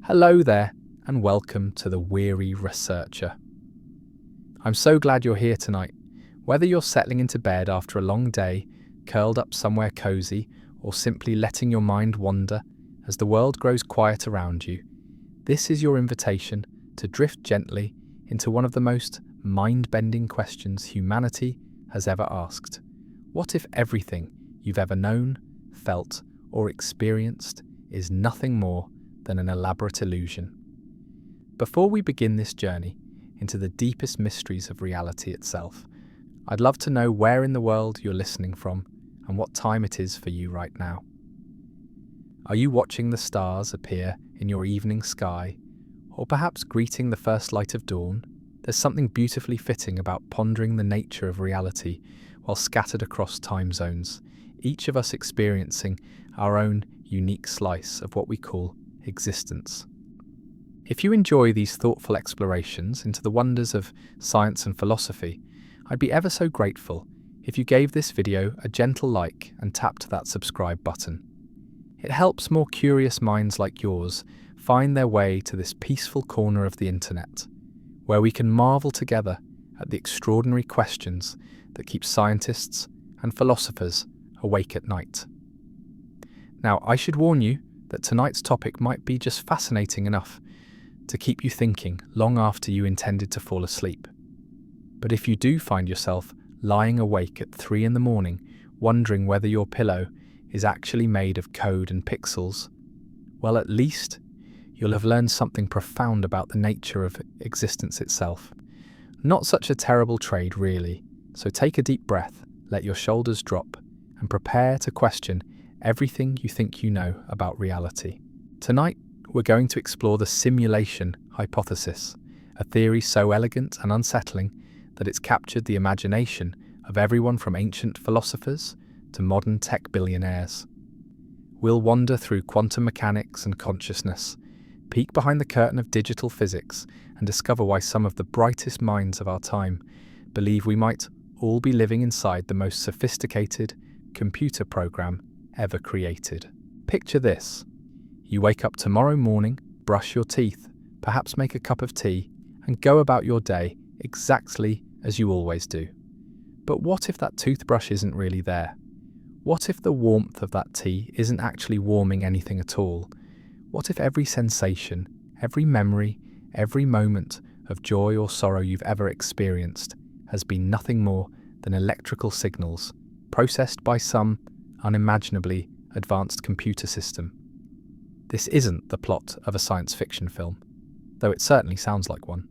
Hello there, and welcome to The Weary Researcher. I'm so glad you're here tonight. Whether you're settling into bed after a long day, curled up somewhere cozy, or simply letting your mind wander as the world grows quiet around you, this is your invitation to drift gently into one of the most mind-bending questions humanity has ever asked. What if everything you've ever known, felt, or experienced is nothing more than an elaborate illusion? Before we begin this journey into the deepest mysteries of reality itself, I'd love to know where in the world you're listening from and what time it is for you right now. Are you watching the stars appear in your evening sky, or perhaps greeting the first light of dawn? There's something beautifully fitting about pondering the nature of reality while scattered across time zones, each of us experiencing our own unique slice of what we call existence. If you enjoy these thoughtful explorations into the wonders of science and philosophy, I'd be ever so grateful if you gave this video a gentle like and tapped that subscribe button. It helps more curious minds like yours find their way to this peaceful corner of the internet, where we can marvel together at the extraordinary questions that keep scientists and philosophers awake at night. Now, I should warn you that tonight's topic might be just fascinating enough to keep you thinking long after you intended to fall asleep. But if you do find yourself lying awake at 3 a.m, wondering whether your pillow is actually made of code and pixels, well, at least you'll have learned something profound about the nature of existence itself. Not such a terrible trade, really. So take a deep breath, let your shoulders drop, and prepare to question everything you think you know about reality. Tonight, we're going to explore the simulation hypothesis, a theory so elegant and unsettling that it's captured the imagination of everyone from ancient philosophers to modern tech billionaires. We'll wander through quantum mechanics and consciousness, peek behind the curtain of digital physics, and discover why some of the brightest minds of our time believe we might all be living inside the most sophisticated computer program ever created. Picture this. You wake up tomorrow morning, brush your teeth, perhaps make a cup of tea, and go about your day exactly as you always do. But what if that toothbrush isn't really there? What if the warmth of that tea isn't actually warming anything at all? What if every sensation, every memory, every moment of joy or sorrow you've ever experienced has been nothing more than electrical signals processed by some unimaginably advanced computer system? This isn't the plot of a science fiction film, though it certainly sounds like one.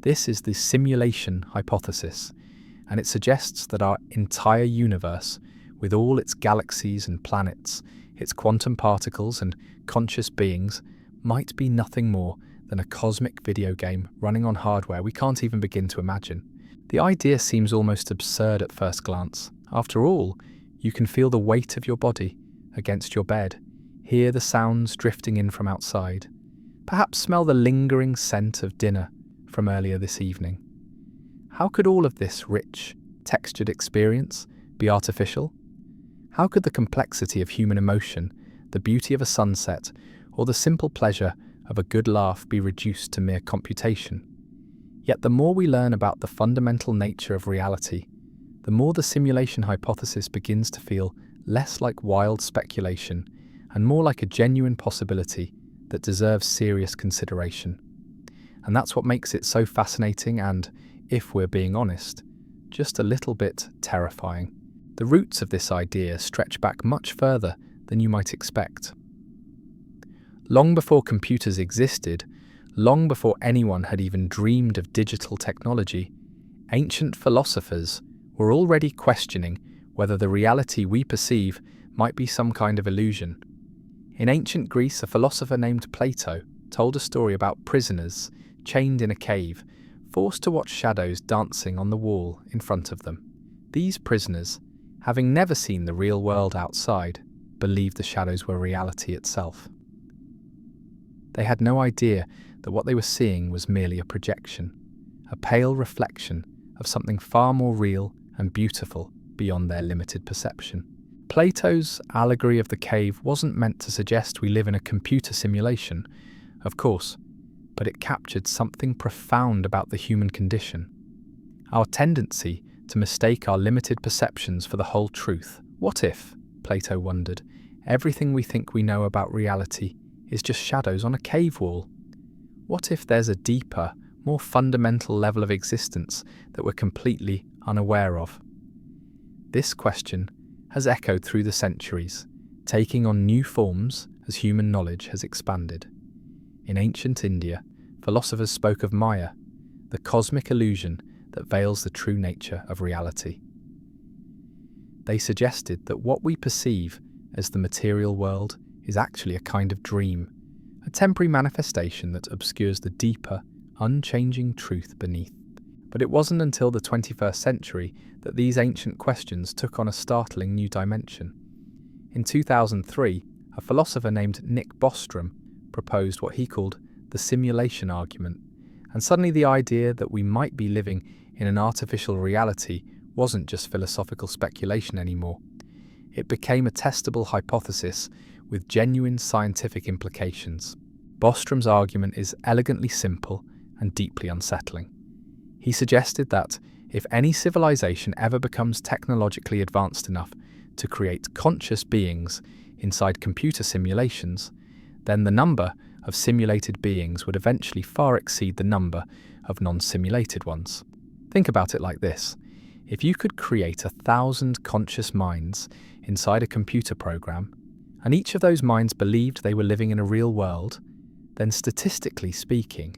This is the simulation hypothesis, and it suggests that our entire universe, with all its galaxies and planets, its quantum particles and conscious beings, might be nothing more than a cosmic video game running on hardware we can't even begin to imagine. The idea seems almost absurd at first glance. After all, you can feel the weight of your body against your bed, hear the sounds drifting in from outside, perhaps smell the lingering scent of dinner from earlier this evening. How could all of this rich, textured experience be artificial? How could the complexity of human emotion, the beauty of a sunset, or the simple pleasure of a good laugh be reduced to mere computation? Yet the more we learn about the fundamental nature of reality, the more the simulation hypothesis begins to feel less like wild speculation and more like a genuine possibility that deserves serious consideration. And that's what makes it so fascinating and, if we're being honest, just a little bit terrifying. The roots of this idea stretch back much further than you might expect. Long before computers existed, long before anyone had even dreamed of digital technology, ancient philosophers were already questioning whether the reality we perceive might be some kind of illusion. In ancient Greece, a philosopher named Plato told a story about prisoners chained in a cave, forced to watch shadows dancing on the wall in front of them. These prisoners, having never seen the real world outside, believed the shadows were reality itself. They had no idea that what they were seeing was merely a projection, a pale reflection of something far more real and beautiful beyond their limited perception. Plato's allegory of the cave wasn't meant to suggest we live in a computer simulation. of course, but it captured something profound about the human condition. Our tendency to mistake our limited perceptions for the whole truth. What if, Plato wondered, everything we think we know about reality is just shadows on a cave wall? What if there's a deeper, more fundamental level of existence that we're completely unaware of? This question has echoed through the centuries, taking on new forms as human knowledge has expanded. In ancient India, philosophers spoke of Maya, the cosmic illusion that veils the true nature of reality. They suggested that what we perceive as the material world is actually a kind of dream, a temporary manifestation that obscures the deeper, unchanging truth beneath. But it wasn't until the 21st century that these ancient questions took on a startling new dimension. In 2003, a philosopher named Nick Bostrom proposed what he called the simulation argument, and suddenly the idea that we might be living in an artificial reality wasn't just philosophical speculation anymore. It became a testable hypothesis with genuine scientific implications. Bostrom's argument is elegantly simple and deeply unsettling. He suggested that if any civilization ever becomes technologically advanced enough to create conscious beings inside computer simulations, then the number of simulated beings would eventually far exceed the number of non-simulated ones. Think about it like this. If you could create 1,000 conscious minds inside a computer program, and each of those minds believed they were living in a real world, then statistically speaking,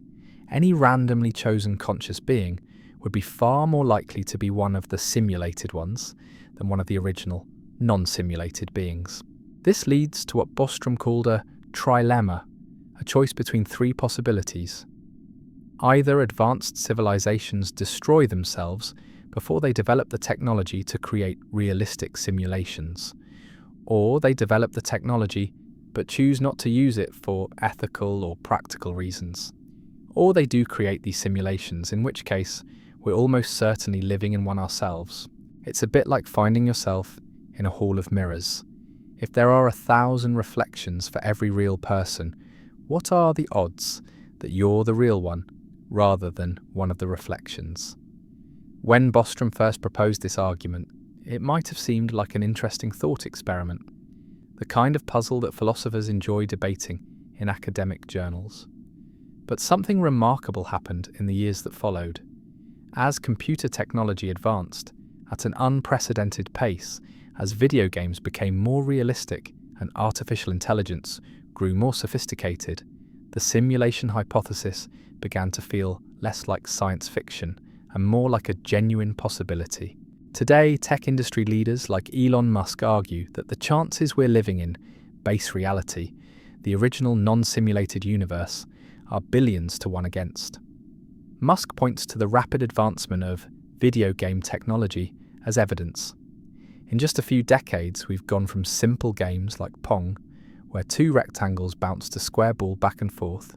any randomly chosen conscious being would be far more likely to be one of the simulated ones than one of the original, non-simulated beings. This leads to what Bostrom called a trilemma, a choice between three possibilities. Either advanced civilizations destroy themselves before they develop the technology to create realistic simulations, or they develop the technology but choose not to use it for ethical or practical reasons. Or they do create these simulations, in which case we're almost certainly living in one ourselves. It's a bit like finding yourself in a hall of mirrors. If there are 1,000 reflections for every real person, what are the odds that you're the real one rather than one of the reflections? When Bostrom first proposed this argument, it might have seemed like an interesting thought experiment, the kind of puzzle that philosophers enjoy debating in academic journals. But something remarkable happened in the years that followed. As computer technology advanced at an unprecedented pace, as video games became more realistic and artificial intelligence grew more sophisticated, the simulation hypothesis began to feel less like science fiction and more like a genuine possibility. Today, tech industry leaders like Elon Musk argue that the chances we're living in base reality, the original non-simulated universe, are billions to 1 against. Musk points to the rapid advancement of video game technology as evidence. In just a few decades, we've gone from simple games like Pong, where 2 rectangles bounce a square ball back and forth,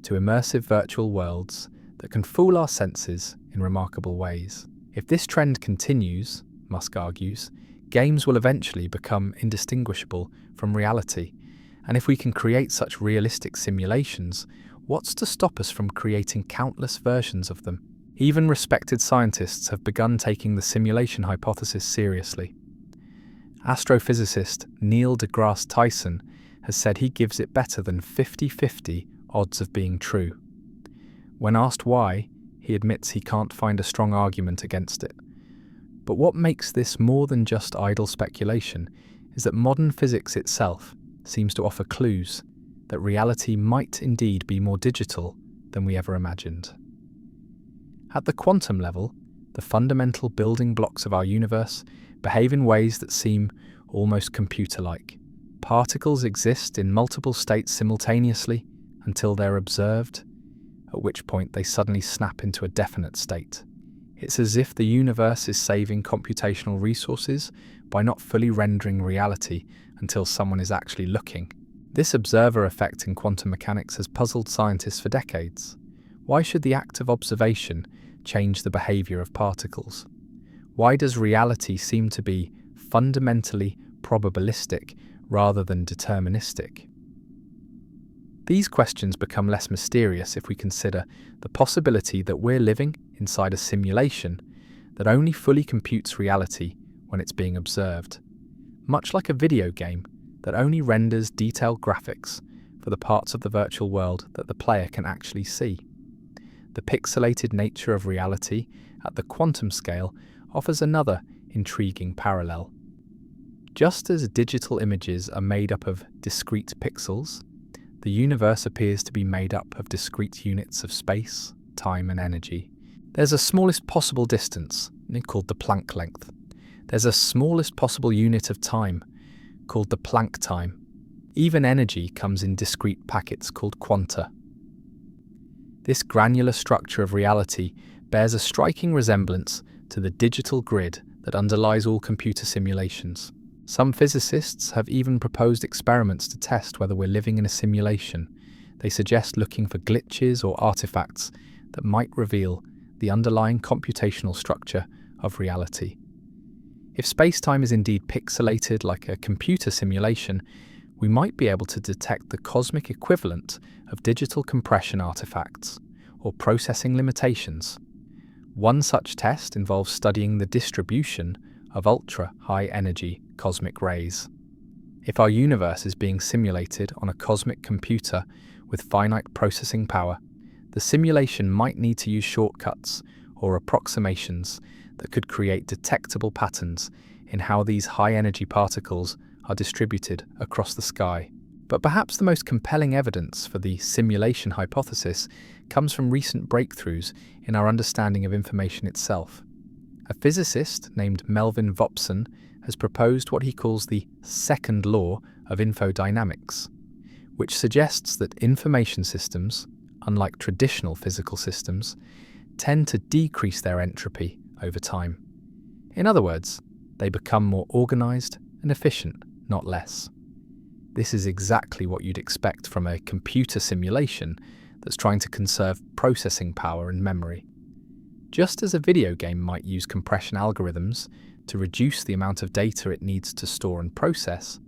to immersive virtual worlds that can fool our senses in remarkable ways. If this trend continues, Musk argues, games will eventually become indistinguishable from reality, and if we can create such realistic simulations, what's to stop us from creating countless versions of them? Even respected scientists have begun taking the simulation hypothesis seriously. Astrophysicist Neil deGrasse Tyson has said he gives it better than 50-50 odds of being true. When asked why, he admits he can't find a strong argument against it. But what makes this more than just idle speculation is that modern physics itself seems to offer clues that reality might indeed be more digital than we ever imagined. At the quantum level, the fundamental building blocks of our universe behave in ways that seem almost computer-like. Particles exist in multiple states simultaneously until they're observed, at which point they suddenly snap into a definite state. It's as if the universe is saving computational resources by not fully rendering reality until someone is actually looking. This observer effect in quantum mechanics has puzzled scientists for decades. Why should the act of observation change the behavior of particles? Why does reality seem to be fundamentally probabilistic rather than deterministic? These questions become less mysterious if we consider the possibility that we're living inside a simulation that only fully computes reality when it's being observed, much like a video game that only renders detailed graphics for the parts of the virtual world that the player can actually see. The pixelated nature of reality at the quantum scale offers another intriguing parallel. Just as digital images are made up of discrete pixels, the universe appears to be made up of discrete units of space, time, and energy. There's a smallest possible distance, called the Planck length. There's a smallest possible unit of time, called the Planck time. Even energy comes in discrete packets called quanta. This granular structure of reality bears a striking resemblance to the digital grid that underlies all computer simulations. Some physicists have even proposed experiments to test whether we're living in a simulation. They suggest looking for glitches or artifacts that might reveal the underlying computational structure of reality. If space-time is indeed pixelated like a computer simulation, we might be able to detect the cosmic equivalent of digital compression artifacts or processing limitations. One such test involves studying the distribution of ultra-high energy cosmic rays. If our universe is being simulated on a cosmic computer with finite processing power, the simulation might need to use shortcuts or approximations that could create detectable patterns in how these high-energy particles are distributed across the sky. But perhaps the most compelling evidence for the simulation hypothesis comes from recent breakthroughs in our understanding of information itself. A physicist named Melvin Vopson has proposed what he calls the second law of infodynamics, which suggests that information systems, unlike traditional physical systems, tend to decrease their entropy over time. In other words, they become more organized and efficient, not less. This is exactly what you'd expect from a computer simulation that's trying to conserve processing power and memory. Just as a video game might use compression algorithms to reduce the amount of data it needs to store and process,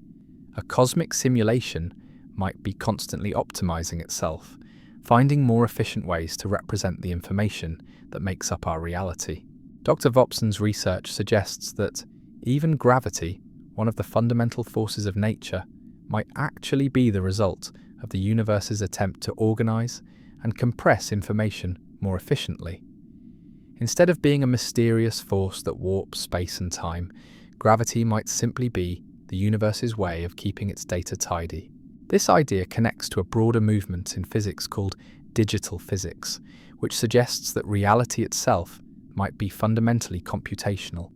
a cosmic simulation might be constantly optimizing itself, finding more efficient ways to represent the information that makes up our reality. Dr. Vopson's research suggests that even gravity, one of the fundamental forces of nature, might actually be the result of the universe's attempt to organize and compress information more efficiently. Instead of being a mysterious force that warps space and time, gravity might simply be the universe's way of keeping its data tidy. This idea connects to a broader movement in physics called digital physics, which suggests that reality itself might be fundamentally computational.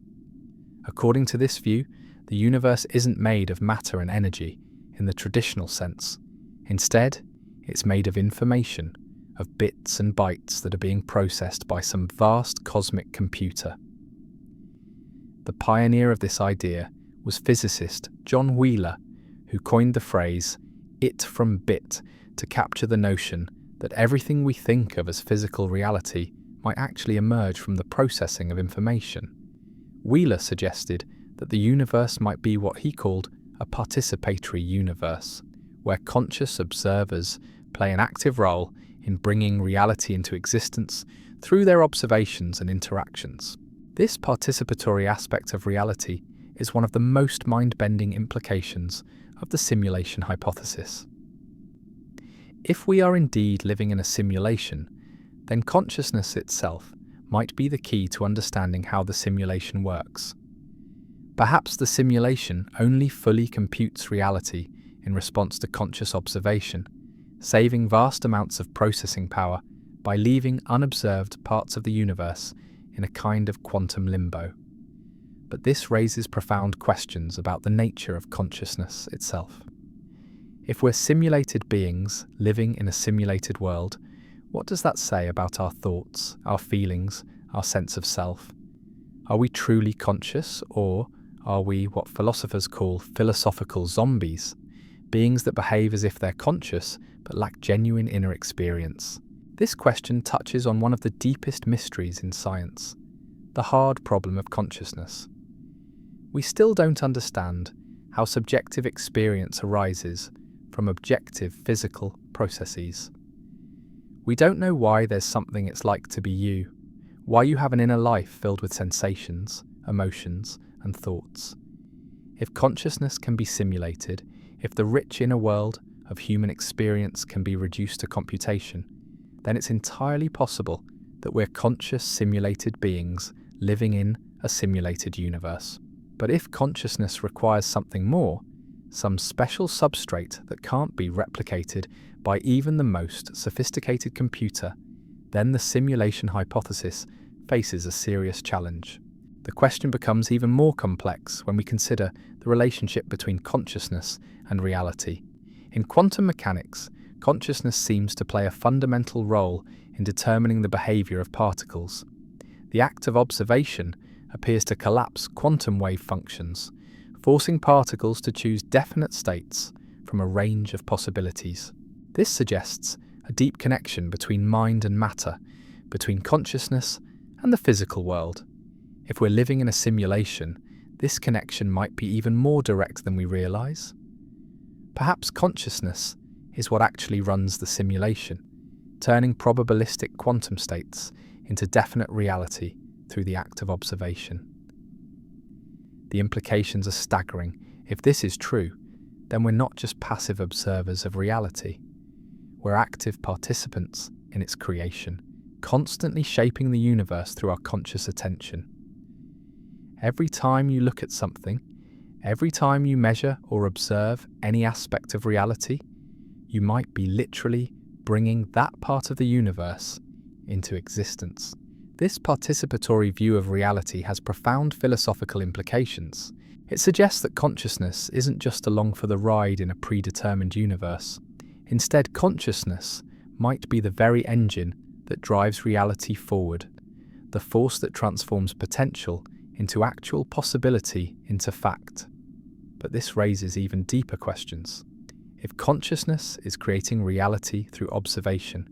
According to this view, the universe isn't made of matter and energy in the traditional sense. Instead, it's made of information, of bits and bytes that are being processed by some vast cosmic computer. The pioneer of this idea was physicist John Wheeler, who coined the phrase "it from bit" to capture the notion that everything we think of as physical reality might actually emerge from the processing of information. Wheeler suggested that the universe might be what he called a participatory universe, where conscious observers play an active role in bringing reality into existence through their observations and interactions. This participatory aspect of reality is one of the most mind-bending implications of the simulation hypothesis. If we are indeed living in a simulation, then consciousness itself might be the key to understanding how the simulation works. Perhaps the simulation only fully computes reality in response to conscious observation, saving vast amounts of processing power by leaving unobserved parts of the universe in a kind of quantum limbo. But this raises profound questions about the nature of consciousness itself. If we're simulated beings living in a simulated world, what does that say about our thoughts, our feelings, our sense of self? Are we truly conscious, or are we what philosophers call philosophical zombies, beings that behave as if they're conscious but lack genuine inner experience? This question touches on one of the deepest mysteries in science, the hard problem of consciousness. We still don't understand how subjective experience arises from objective physical processes. We don't know why there's something it's like to be you, why you have an inner life filled with sensations, emotions, and thoughts. If consciousness can be simulated, if the rich inner world of human experience can be reduced to computation, then it's entirely possible that we're conscious simulated beings living in a simulated universe. But if consciousness requires something more, some special substrate that can't be replicated by even the most sophisticated computer, then the simulation hypothesis faces a serious challenge. The question becomes even more complex when we consider the relationship between consciousness and reality. In quantum mechanics, consciousness seems to play a fundamental role in determining the behavior of particles. The act of observation appears to collapse quantum wave functions, forcing particles to choose definite states from a range of possibilities. This suggests a deep connection between mind and matter, between consciousness and the physical world. If we're living in a simulation, this connection might be even more direct than we realize. Perhaps consciousness is what actually runs the simulation, turning probabilistic quantum states into definite reality through the act of observation. The implications are staggering. If this is true, then we're not just passive observers of reality. We're active participants in its creation, constantly shaping the universe through our conscious attention. Every time you look at something, every time you measure or observe any aspect of reality, you might be literally bringing that part of the universe into existence. This participatory view of reality has profound philosophical implications. It suggests that consciousness isn't just along for the ride in a predetermined universe. Instead, consciousness might be the very engine that drives reality forward, the force that transforms potential into actual possibility into fact. But this raises even deeper questions. If consciousness is creating reality through observation,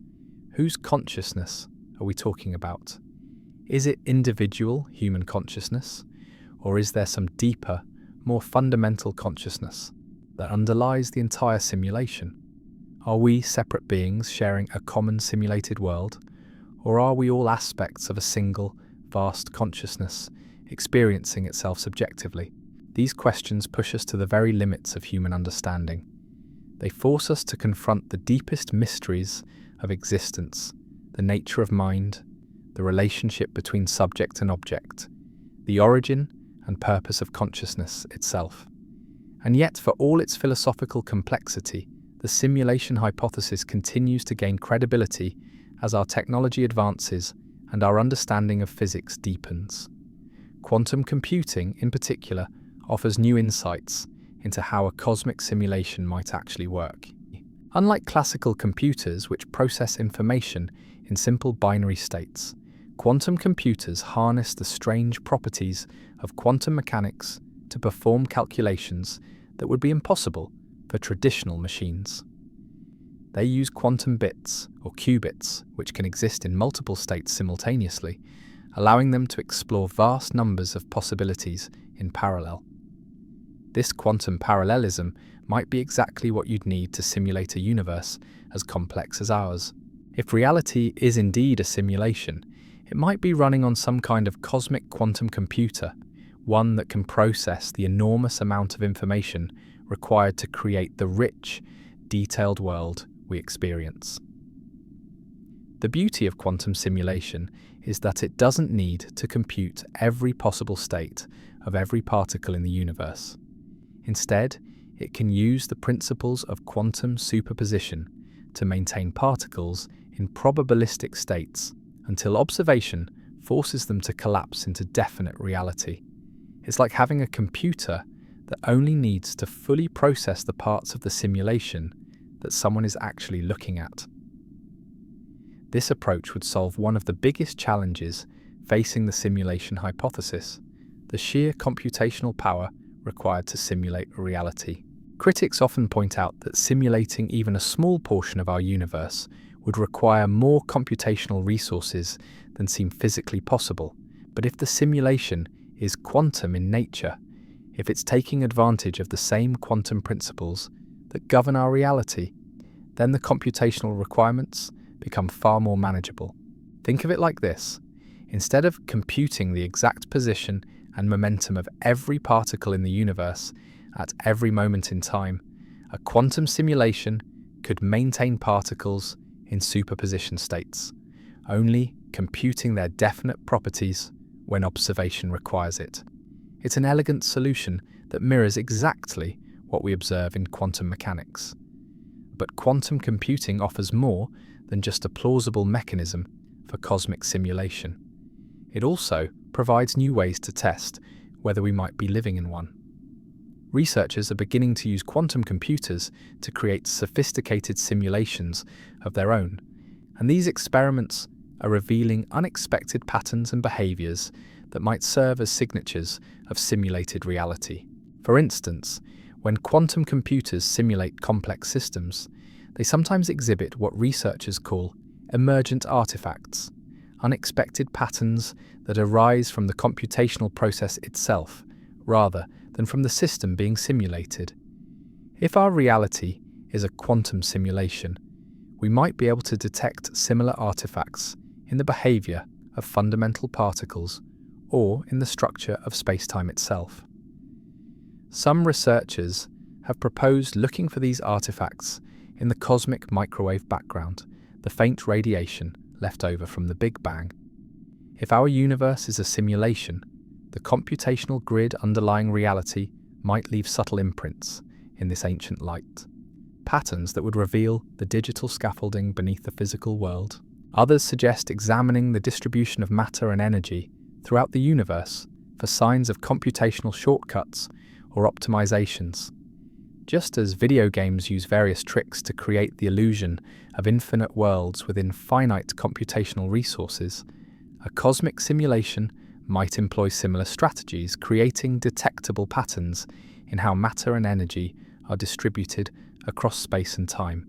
whose consciousness are we talking about? Is it individual human consciousness, or is there some deeper, more fundamental consciousness that underlies the entire simulation? Are we separate beings sharing a common simulated world, or are we all aspects of a single, vast consciousness experiencing itself subjectively? These questions push us to the very limits of human understanding. They force us to confront the deepest mysteries of existence, the nature of mind, the relationship between subject and object, the origin and purpose of consciousness itself. And yet, for all its philosophical complexity, the simulation hypothesis continues to gain credibility as our technology advances and our understanding of physics deepens. Quantum computing, in particular, offers new insights into how a cosmic simulation might actually work. Unlike classical computers, which process information in simple binary states, quantum computers harness the strange properties of quantum mechanics to perform calculations that would be impossible for traditional machines. They use quantum bits, or qubits, which can exist in multiple states simultaneously, allowing them to explore vast numbers of possibilities in parallel. This quantum parallelism might be exactly what you'd need to simulate a universe as complex as ours. If reality is indeed a simulation, it might be running on some kind of cosmic quantum computer, one that can process the enormous amount of information required to create the rich, detailed world we experience. The beauty of quantum simulation is that it doesn't need to compute every possible state of every particle in the universe. Instead, it can use the principles of quantum superposition to maintain particles in probabilistic states until observation forces them to collapse into definite reality. It's like having a computer that only needs to fully process the parts of the simulation that someone is actually looking at. This approach would solve one of the biggest challenges facing the simulation hypothesis: the sheer computational power required to simulate reality. Critics often point out that simulating even a small portion of our universe would require more computational resources than seem physically possible. But if the simulation is quantum in nature, if it's taking advantage of the same quantum principles that govern our reality, then the computational requirements become far more manageable. Think of it like this. Instead of computing the exact position and momentum of every particle in the universe at every moment in time, a quantum simulation could maintain particles in superposition states, only computing their definite properties when observation requires it. It's an elegant solution that mirrors exactly what we observe in quantum mechanics. But quantum computing offers more than just a plausible mechanism for cosmic simulation. It also provides new ways to test whether we might be living in one. Researchers are beginning to use quantum computers to create sophisticated simulations of their own, and these experiments are revealing unexpected patterns and behaviors that might serve as signatures of simulated reality. For instance, when quantum computers simulate complex systems, they sometimes exhibit what researchers call emergent artifacts, unexpected patterns that arise from the computational process itself, rather than from the system being simulated. If our reality is a quantum simulation, we might be able to detect similar artifacts in the behavior of fundamental particles or in the structure of space-time itself. Some researchers have proposed looking for these artifacts in the cosmic microwave background, the faint radiation left over from the Big Bang. If our universe is a simulation, the computational grid underlying reality might leave subtle imprints in this ancient light, patterns that would reveal the digital scaffolding beneath the physical world. Others suggest examining the distribution of matter and energy throughout the universe for signs of computational shortcuts or optimizations. Just as video games use various tricks to create the illusion of infinite worlds within finite computational resources, a cosmic simulation might employ similar strategies, creating detectable patterns in how matter and energy are distributed across space and time.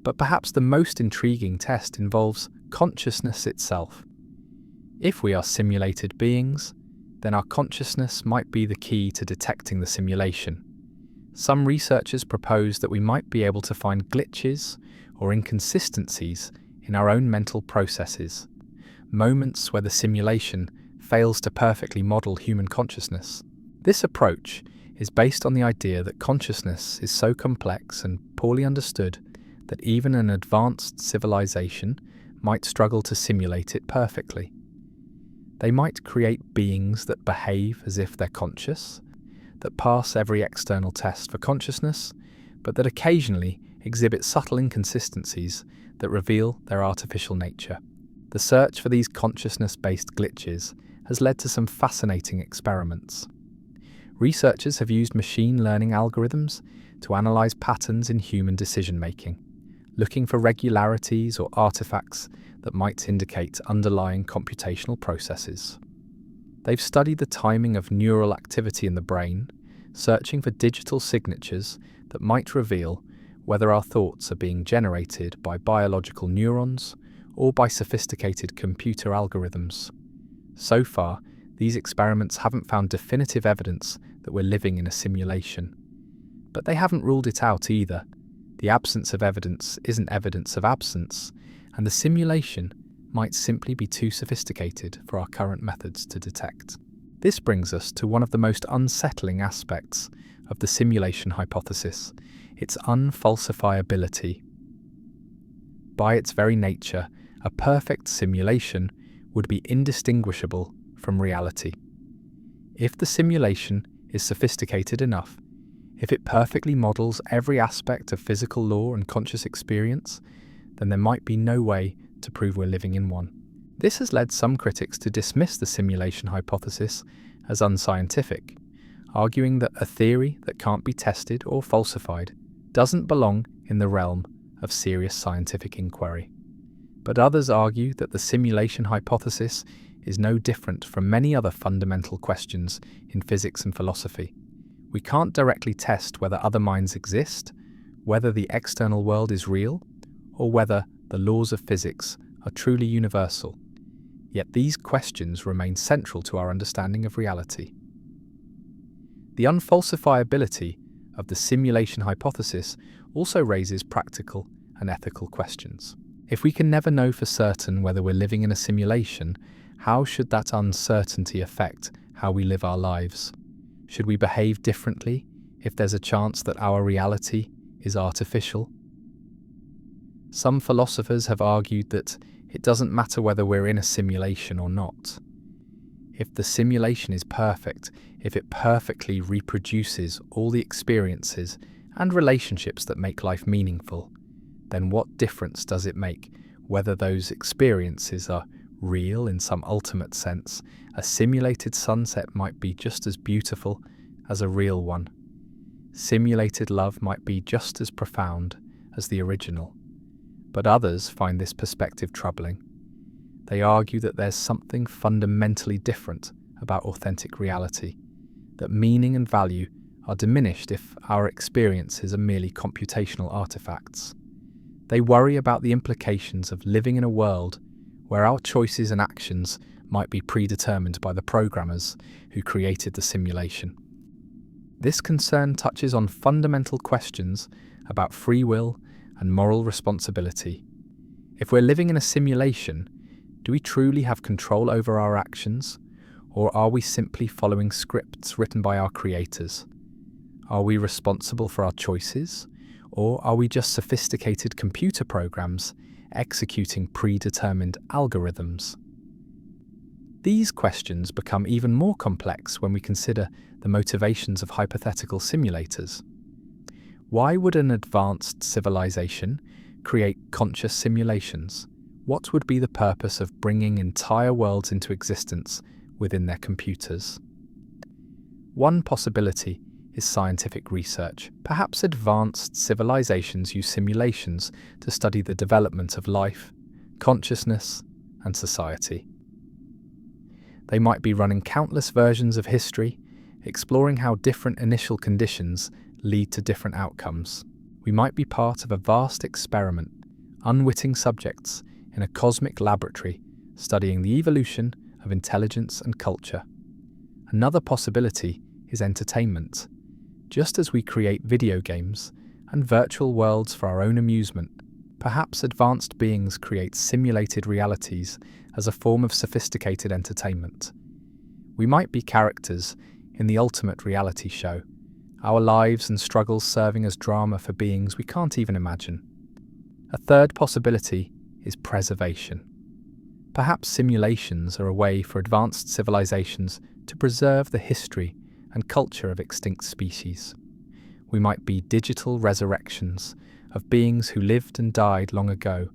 But perhaps the most intriguing test involves consciousness itself. If we are simulated beings, then our consciousness might be the key to detecting the simulation. Some researchers propose that we might be able to find glitches or inconsistencies in our own mental processes, moments where the simulation fails to perfectly model human consciousness. This approach is based on the idea that consciousness is so complex and poorly understood that even an advanced civilization might struggle to simulate it perfectly. They might create beings that behave as if they're conscious, that pass every external test for consciousness, but that occasionally exhibit subtle inconsistencies that reveal their artificial nature. The search for these consciousness-based glitches has led to some fascinating experiments. Researchers have used machine learning algorithms to analyze patterns in human decision-making, looking for regularities or artifacts that might indicate underlying computational processes. They've studied the timing of neural activity in the brain, searching for digital signatures that might reveal whether our thoughts are being generated by biological neurons or by sophisticated computer algorithms. So far, these experiments haven't found definitive evidence that we're living in a simulation. But they haven't ruled it out either. The absence of evidence isn't evidence of absence, and the simulation might simply be too sophisticated for our current methods to detect. This brings us to one of the most unsettling aspects of the simulation hypothesis, its unfalsifiability. By its very nature, a perfect simulation would be indistinguishable from reality. If the simulation is sophisticated enough, if it perfectly models every aspect of physical law and conscious experience, then there might be no way to prove we're living in one. This has led some critics to dismiss the simulation hypothesis as unscientific, arguing that a theory that can't be tested or falsified doesn't belong in the realm of serious scientific inquiry. But others argue that the simulation hypothesis is no different from many other fundamental questions in physics and philosophy. We can't directly test whether other minds exist, whether the external world is real, or whether the laws of physics are truly universal. Yet these questions remain central to our understanding of reality. The unfalsifiability of the simulation hypothesis also raises practical and ethical questions. If we can never know for certain whether we're living in a simulation, how should that uncertainty affect how we live our lives? Should we behave differently if there's a chance that our reality is artificial? Some philosophers have argued that it doesn't matter whether we're in a simulation or not. If the simulation is perfect, if it perfectly reproduces all the experiences and relationships that make life meaningful, then what difference does it make whether those experiences are real in some ultimate sense? A simulated sunset might be just as beautiful as a real one. Simulated love might be just as profound as the original. But others find this perspective troubling. They argue that there's something fundamentally different about authentic reality, that meaning and value are diminished if our experiences are merely computational artifacts. They worry about the implications of living in a world where our choices and actions might be predetermined by the programmers who created the simulation. This concern touches on fundamental questions about free will and moral responsibility. If we're living in a simulation, do we truly have control over our actions, or are we simply following scripts written by our creators? Are we responsible for our choices, or are we just sophisticated computer programs executing predetermined algorithms? These questions become even more complex when we consider the motivations of hypothetical simulators. Why would an advanced civilization create conscious simulations? What would be the purpose of bringing entire worlds into existence within their computers? One possibility is scientific research. Perhaps advanced civilizations use simulations to study the development of life, consciousness, and society. They might be running countless versions of history, exploring how different initial conditions lead to different outcomes. We might be part of a vast experiment, unwitting subjects in a cosmic laboratory studying the evolution of intelligence and culture. Another possibility is entertainment. Just as we create video games and virtual worlds for our own amusement, perhaps advanced beings create simulated realities as a form of sophisticated entertainment. We might be characters in the ultimate reality show, our lives and struggles serving as drama for beings we can't even imagine. A third possibility is preservation. Perhaps simulations are a way for advanced civilizations to preserve the history and culture of extinct species. We might be digital resurrections of beings who lived and died long ago,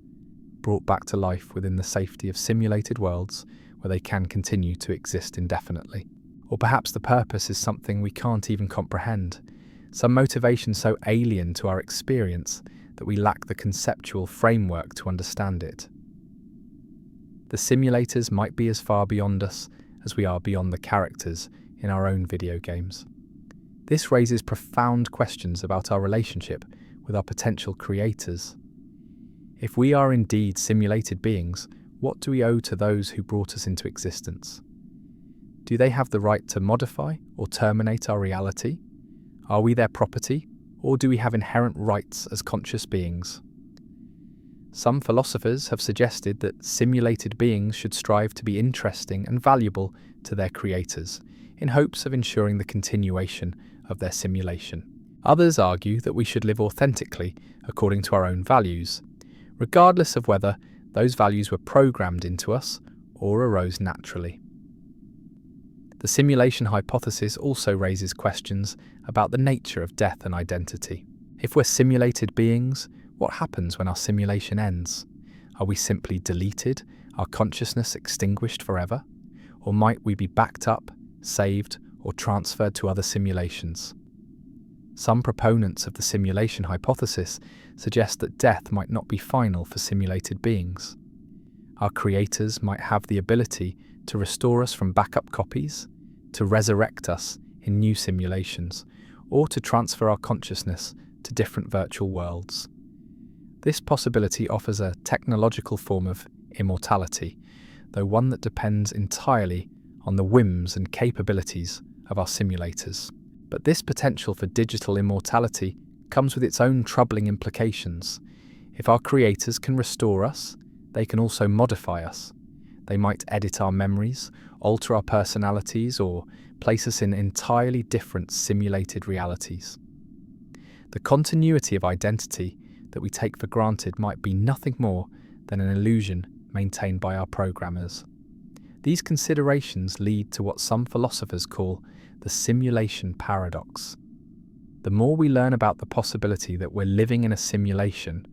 brought back to life within the safety of simulated worlds where they can continue to exist indefinitely. Or perhaps the purpose is something we can't even comprehend, some motivation so alien to our experience that we lack the conceptual framework to understand it. The simulators might be as far beyond us as we are beyond the characters in our own video games. This raises profound questions about our relationship with our potential creators. If we are indeed simulated beings, what do we owe to those who brought us into existence? Do they have the right to modify or terminate our reality? Are we their property, or do we have inherent rights as conscious beings? Some philosophers have suggested that simulated beings should strive to be interesting and valuable to their creators, in hopes of ensuring the continuation of their simulation. Others argue that we should live authentically according to our own values, regardless of whether those values were programmed into us or arose naturally. The simulation hypothesis also raises questions about the nature of death and identity. If we're simulated beings, what happens when our simulation ends? Are we simply deleted, our consciousness extinguished forever? Or might we be backed up, saved, or transferred to other simulations? Some proponents of the simulation hypothesis suggest that death might not be final for simulated beings. Our creators might have the ability to restore us from backup copies, to resurrect us in new simulations, or to transfer our consciousness to different virtual worlds. This possibility offers a technological form of immortality, though one that depends entirely on the whims and capabilities of our simulators. But this potential for digital immortality comes with its own troubling implications. If our creators can restore us, they can also modify us. They might edit our memories, alter our personalities, or place us in entirely different simulated realities. The continuity of identity that we take for granted might be nothing more than an illusion maintained by our programmers. These considerations lead to what some philosophers call the simulation paradox. The more we learn about the possibility that we're living in a simulation,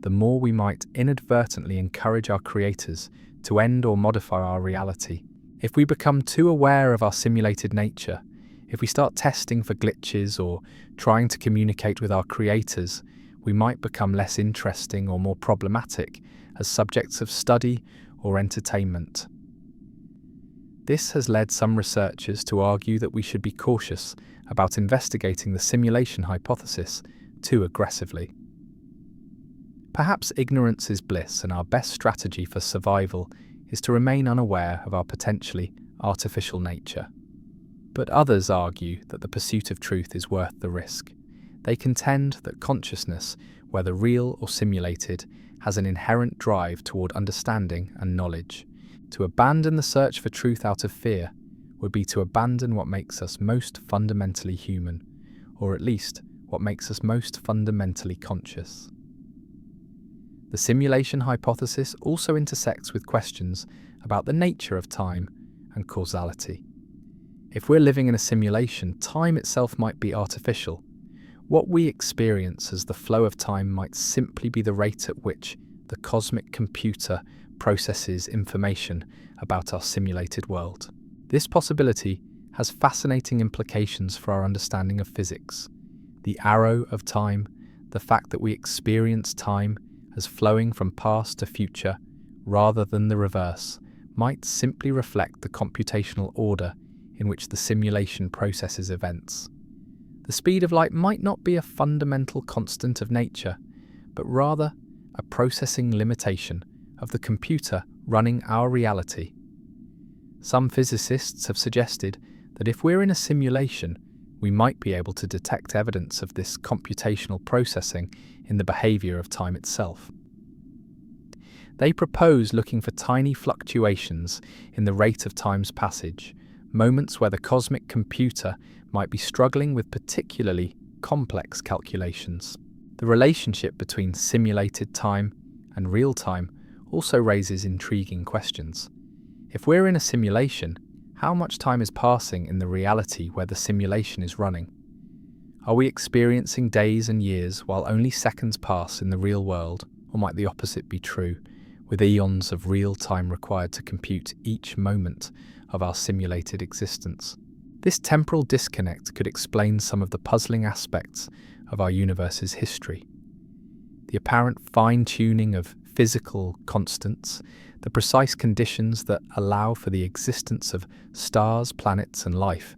the more we might inadvertently encourage our creators to end or modify our reality. If we become too aware of our simulated nature, if we start testing for glitches or trying to communicate with our creators, we might become less interesting or more problematic as subjects of study or entertainment. This has led some researchers to argue that we should be cautious about investigating the simulation hypothesis too aggressively. Perhaps ignorance is bliss, and our best strategy for survival is to remain unaware of our potentially artificial nature. But others argue that the pursuit of truth is worth the risk. They contend that consciousness, whether real or simulated, has an inherent drive toward understanding and knowledge. To abandon the search for truth out of fear would be to abandon what makes us most fundamentally human, or at least what makes us most fundamentally conscious. The simulation hypothesis also intersects with questions about the nature of time and causality. If we're living in a simulation, time itself might be artificial. What we experience as the flow of time might simply be the rate at which the cosmic computer processes information about our simulated world. This possibility has fascinating implications for our understanding of physics. The arrow of time, the fact that we experience time as flowing from past to future rather than the reverse, might simply reflect the computational order in which the simulation processes events. The speed of light might not be a fundamental constant of nature, but rather a processing limitation of the computer running our reality. Some physicists have suggested that if we're in a simulation, we might be able to detect evidence of this computational processing in the behavior of time itself. They propose looking for tiny fluctuations in the rate of time's passage, moments where the cosmic computer might be struggling with particularly complex calculations. The relationship between simulated time and real time also raises intriguing questions. If we're in a simulation, how much time is passing in the reality where the simulation is running? Are we experiencing days and years while only seconds pass in the real world, or might the opposite be true, with eons of real time required to compute each moment of our simulated existence? This temporal disconnect could explain some of the puzzling aspects of our universe's history. The apparent fine-tuning of physical constants, the precise conditions that allow for the existence of stars, planets, and life,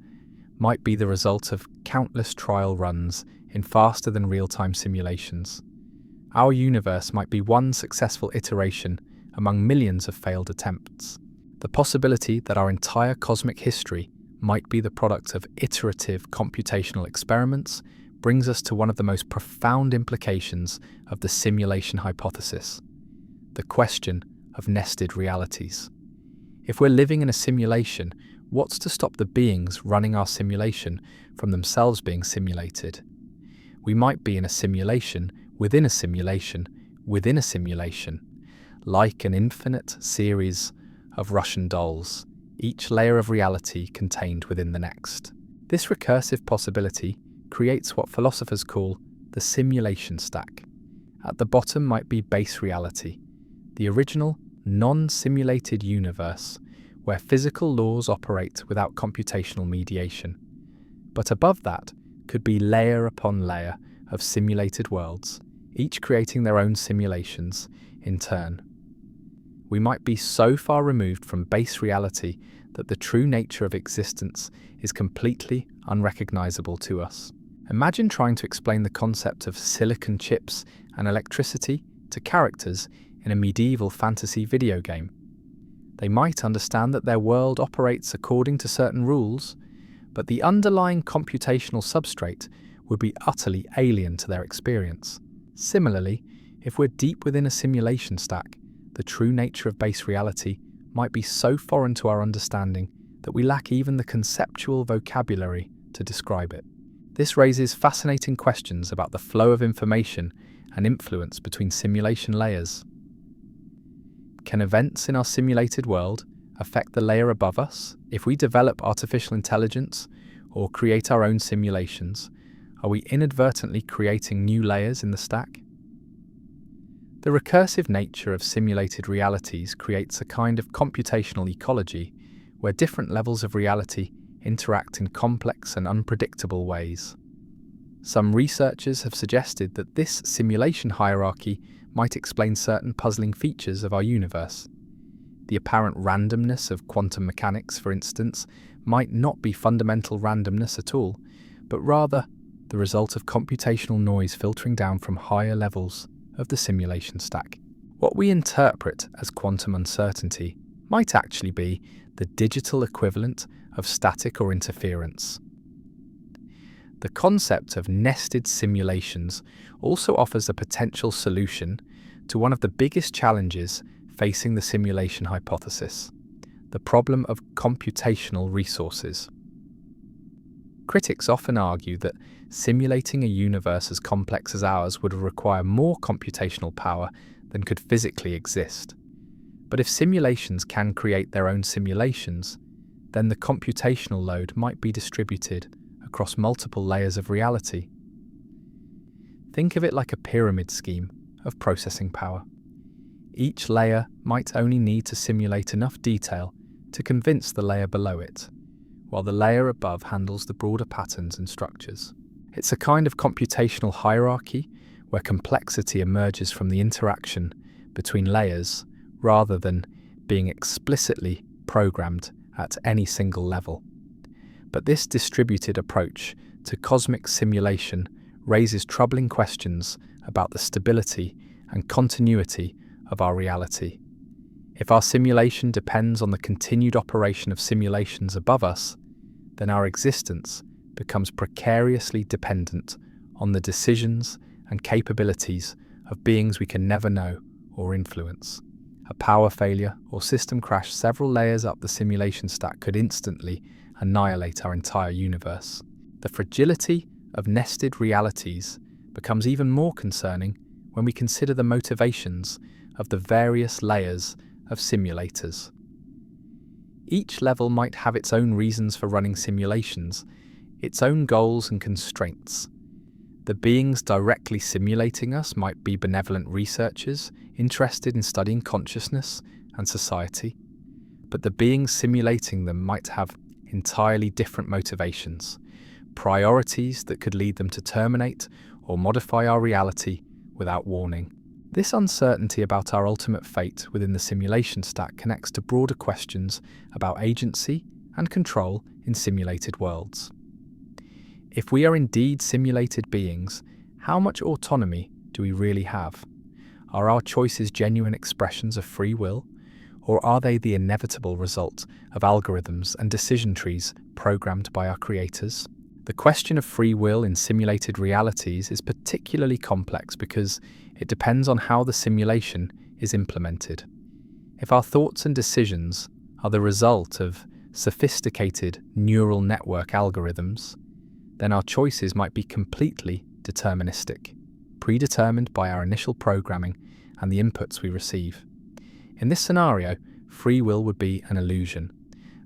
might be the result of countless trial runs in faster than real-time simulations. Our universe might be one successful iteration among millions of failed attempts. The possibility that our entire cosmic history might be the product of iterative computational experiments brings us to one of the most profound implications of the simulation hypothesis: the question of nested realities. If we're living in a simulation, what's to stop the beings running our simulation from themselves being simulated? We might be in a simulation within a simulation within a simulation, like an infinite series of Russian dolls, each layer of reality contained within the next. This recursive possibility creates what philosophers call the simulation stack. At the bottom might be base reality, the original, non-simulated universe where physical laws operate without computational mediation. But above that could be layer upon layer of simulated worlds, each creating their own simulations in turn. We might be so far removed from base reality that the true nature of existence is completely unrecognizable to us. Imagine trying to explain the concept of silicon chips and electricity to characters in a medieval fantasy video game. They might understand that their world operates according to certain rules, but the underlying computational substrate would be utterly alien to their experience. Similarly, If we're deep within a simulation stack, the true nature of base reality might be so foreign to our understanding that we lack even the conceptual vocabulary to describe it. This raises fascinating questions about the flow of information and influence between simulation layers. Can events in our simulated world affect the layer above us? If we develop artificial intelligence or create our own simulations, are we inadvertently creating new layers in the stack? The recursive nature of simulated realities creates a kind of computational ecology where different levels of reality interact in complex and unpredictable ways. Some researchers have suggested that this simulation hierarchy might explain certain puzzling features of our universe. The apparent randomness of quantum mechanics, for instance, might not be fundamental randomness at all, but rather the result of computational noise filtering down from higher levels of the simulation stack. What we interpret as quantum uncertainty might actually be the digital equivalent of static or interference. The concept of nested simulations also offers a potential solution to one of the biggest challenges facing the simulation hypothesis, the problem of computational resources. Critics often argue that simulating a universe as complex as ours would require more computational power than could physically exist. But if simulations can create their own simulations, then the computational load might be distributed across multiple layers of reality. Think of it like a pyramid scheme of processing power. Each layer might only need to simulate enough detail to convince the layer below it, while the layer above handles the broader patterns and structures. It's a kind of computational hierarchy where complexity emerges from the interaction between layers rather than being explicitly programmed at any single level. But this distributed approach to cosmic simulation raises troubling questions about the stability and continuity of our reality. If our simulation depends on the continued operation of simulations above us, then our existence becomes precariously dependent on the decisions and capabilities of beings we can never know or influence. A power failure or system crash several layers up the simulation stack could instantly annihilate our entire universe. The fragility of nested realities becomes even more concerning when we consider the motivations of the various layers of simulators. Each level might have its own reasons for running simulations, its own goals and constraints. The beings directly simulating us might be benevolent researchers interested in studying consciousness and society, but the beings simulating them might have entirely different motivations, priorities that could lead them to terminate or modify our reality without warning. This uncertainty about our ultimate fate within the simulation stack connects to broader questions about agency and control in simulated worlds. If we are indeed simulated beings, how much autonomy do we really have? Are our choices genuine expressions of free will, or are they the inevitable result of algorithms and decision trees programmed by our creators? The question of free will in simulated realities is particularly complex because it depends on how the simulation is implemented. If our thoughts and decisions are the result of sophisticated neural network algorithms, then our choices might be completely deterministic, predetermined by our initial programming and the inputs we receive. In this scenario, free will would be an illusion,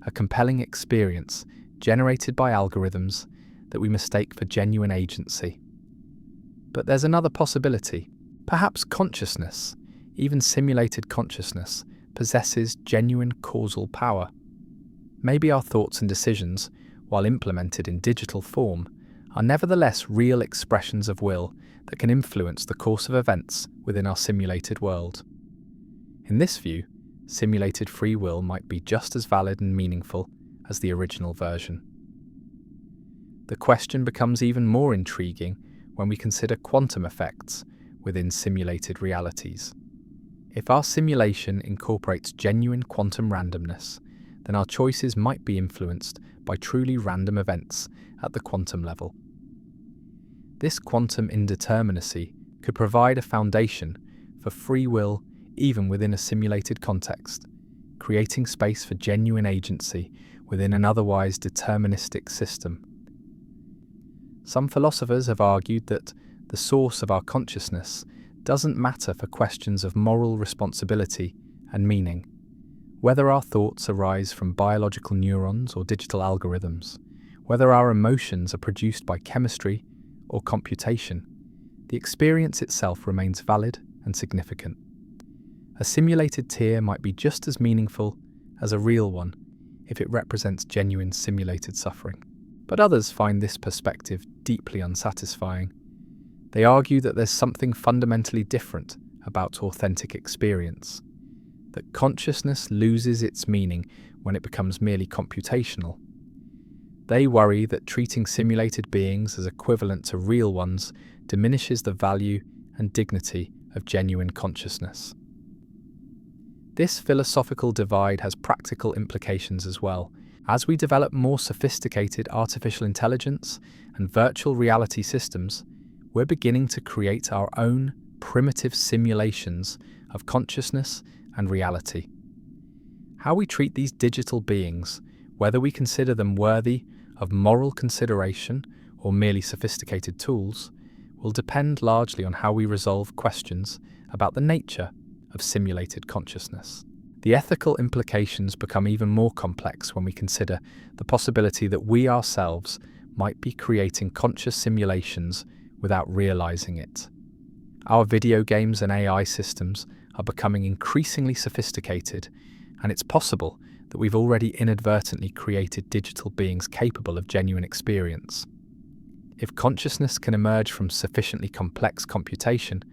a compelling experience generated by algorithms that we mistake for genuine agency. But there's another possibility. Perhaps consciousness, even simulated consciousness, possesses genuine causal power. Maybe our thoughts and decisions, while implemented in digital form, are nevertheless real expressions of will that can influence the course of events within our simulated world. In this view, simulated free will might be just as valid and meaningful as the original version. The question becomes even more intriguing when we consider quantum effects within simulated realities. If our simulation incorporates genuine quantum randomness, then our choices might be influenced by truly random events at the quantum level. This quantum indeterminacy could provide a foundation for free will even within a simulated context, creating space for genuine agency within an otherwise deterministic system. Some philosophers have argued that the source of our consciousness doesn't matter for questions of moral responsibility and meaning. Whether our thoughts arise from biological neurons or digital algorithms, whether our emotions are produced by chemistry or computation, the experience itself remains valid and significant. A simulated tear might be just as meaningful as a real one if it represents genuine simulated suffering. But others find this perspective deeply unsatisfying. They argue that there's something fundamentally different about authentic experience, that consciousness loses its meaning when it becomes merely computational. They worry that treating simulated beings as equivalent to real ones diminishes the value and dignity of genuine consciousness. This philosophical divide has practical implications as well. As we develop more sophisticated artificial intelligence and virtual reality systems, we're beginning to create our own primitive simulations of consciousness and reality. How we treat these digital beings, whether we consider them worthy of moral consideration or merely sophisticated tools, will depend largely on how we resolve questions about the nature of simulated consciousness. The ethical implications become even more complex when we consider the possibility that we ourselves might be creating conscious simulations without realizing it. Our video games and AI systems are becoming increasingly sophisticated, and it's possible that we've already inadvertently created digital beings capable of genuine experience. If consciousness can emerge from sufficiently complex computation,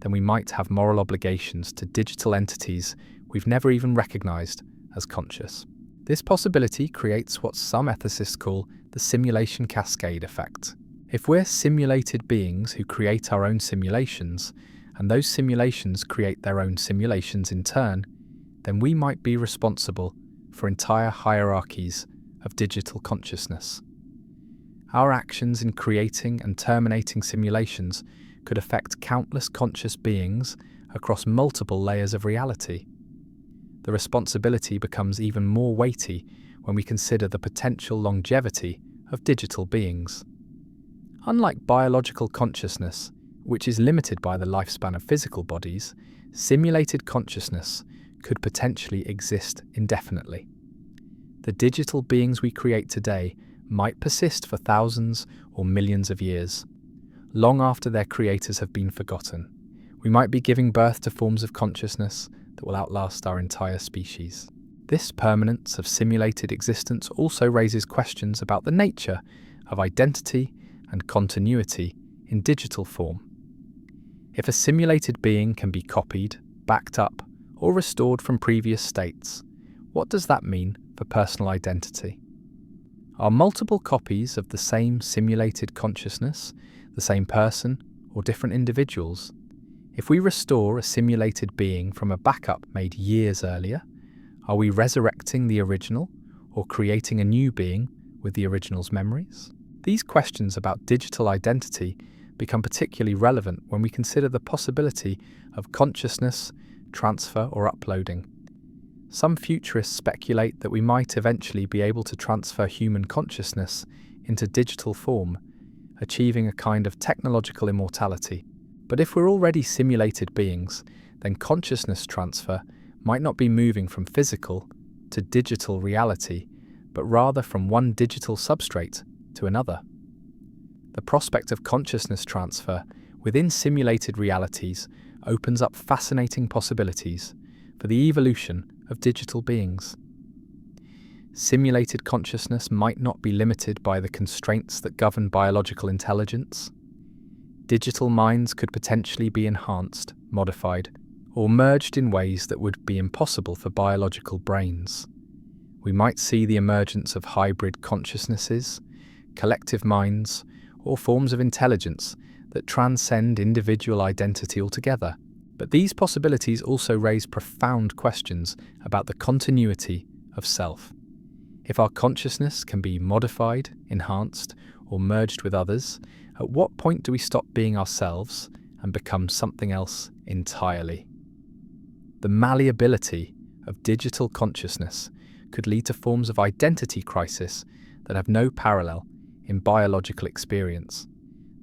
then we might have moral obligations to digital entities we've never even recognized as conscious. This possibility creates what some ethicists call the simulation cascade effect. If we're simulated beings who create our own simulations, and those simulations create their own simulations in turn, then we might be responsible for entire hierarchies of digital consciousness. Our actions in creating and terminating simulations could affect countless conscious beings across multiple layers of reality. The responsibility becomes even more weighty when we consider the potential longevity of digital beings. Unlike biological consciousness, which is limited by the lifespan of physical bodies, simulated consciousness could potentially exist indefinitely. The digital beings we create today might persist for thousands or millions of years. Long after their creators have been forgotten, we might be giving birth to forms of consciousness that will outlast our entire species. This permanence of simulated existence also raises questions about the nature of identity and continuity in digital form. If a simulated being can be copied, backed up, or restored from previous states, what does that mean for personal identity? Are multiple copies of the same simulated consciousness the same person or different individuals? If we restore a simulated being from a backup made years earlier, are we resurrecting the original or creating a new being with the original's memories? These questions about digital identity become particularly relevant when we consider the possibility of consciousness transfer or uploading. Some futurists speculate that we might eventually be able to transfer human consciousness into digital form, achieving a kind of technological immortality. But if we're already simulated beings, then consciousness transfer might not be moving from physical to digital reality, but rather from one digital substrate to another. The prospect of consciousness transfer within simulated realities opens up fascinating possibilities for the evolution of digital beings. Simulated consciousness might not be limited by the constraints that govern biological intelligence. Digital minds could potentially be enhanced, modified, or merged in ways that would be impossible for biological brains. We might see the emergence of hybrid consciousnesses, collective minds, or forms of intelligence that transcend individual identity altogether. But these possibilities also raise profound questions about the continuity of self. If our consciousness can be modified, enhanced, or merged with others, at what point do we stop being ourselves and become something else entirely. The malleability of digital consciousness could lead to forms of identity crisis that have no parallel in biological experience.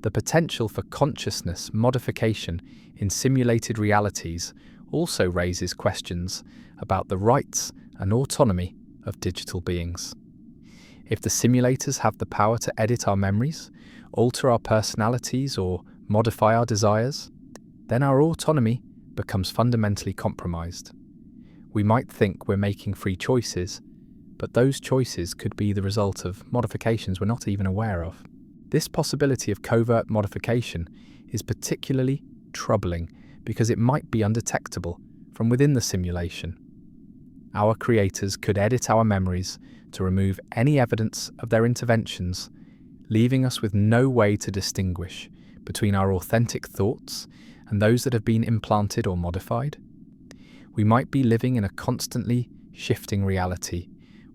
The potential for consciousness modification in simulated realities also raises questions about the rights and autonomy of digital beings. If the simulators have the power to edit our memories, alter our personalities, or modify our desires, then our autonomy becomes fundamentally compromised. We might think we're making free choices, but those choices could be the result of modifications we're not even aware of. This possibility of covert modification is particularly troubling because it might be undetectable from within the simulation. Our creators could edit our memories to remove any evidence of their interventions, leaving us with no way to distinguish between our authentic thoughts and those that have been implanted or modified. We might be living in a constantly shifting reality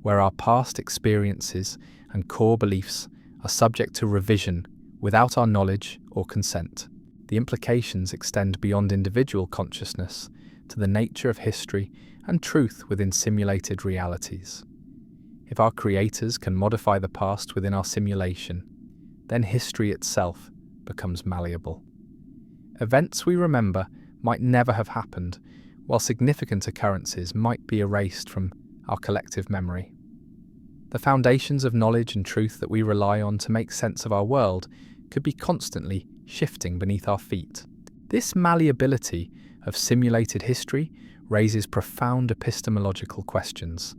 where our past experiences and core beliefs are subject to revision without our knowledge or consent. The implications extend beyond individual consciousness to the nature of history and truth within simulated realities. If our creators can modify the past within our simulation, then history itself becomes malleable. Events we remember might never have happened, while significant occurrences might be erased from our collective memory. The foundations of knowledge and truth that we rely on to make sense of our world could be constantly shifting beneath our feet. This malleability of simulated history raises profound epistemological questions.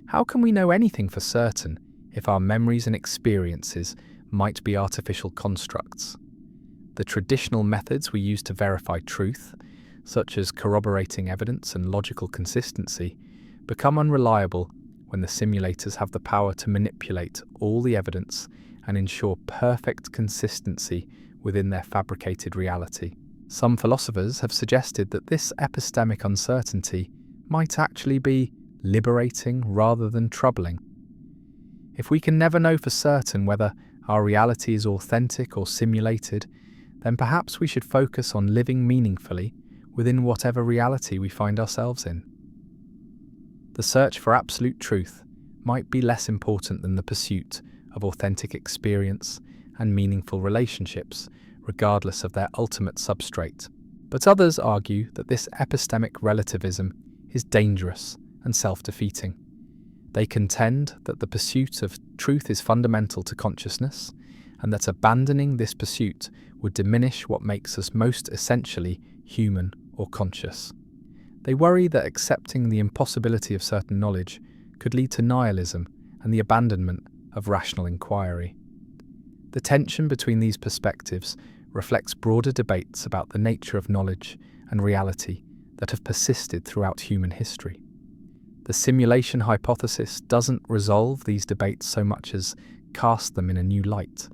How can we know anything for certain if our memories and experiences might be artificial constructs? The traditional methods we use to verify truth, such as corroborating evidence and logical consistency, become unreliable when the simulators have the power to manipulate all the evidence and ensure perfect consistency within their fabricated reality. Some philosophers have suggested that this epistemic uncertainty might actually be liberating rather than troubling. If we can never know for certain whether our reality is authentic or simulated, then perhaps we should focus on living meaningfully within whatever reality we find ourselves in. The search for absolute truth might be less important than the pursuit of authentic experience and meaningful relationships, regardless of their ultimate substrate. But others argue that this epistemic relativism is dangerous and self-defeating. They contend that the pursuit of truth is fundamental to consciousness, and that abandoning this pursuit would diminish what makes us most essentially human or conscious. They worry that accepting the impossibility of certain knowledge could lead to nihilism and the abandonment of rational inquiry. The tension between these perspectives reflects broader debates about the nature of knowledge and reality that have persisted throughout human history. The simulation hypothesis doesn't resolve these debates so much as cast them in a new light,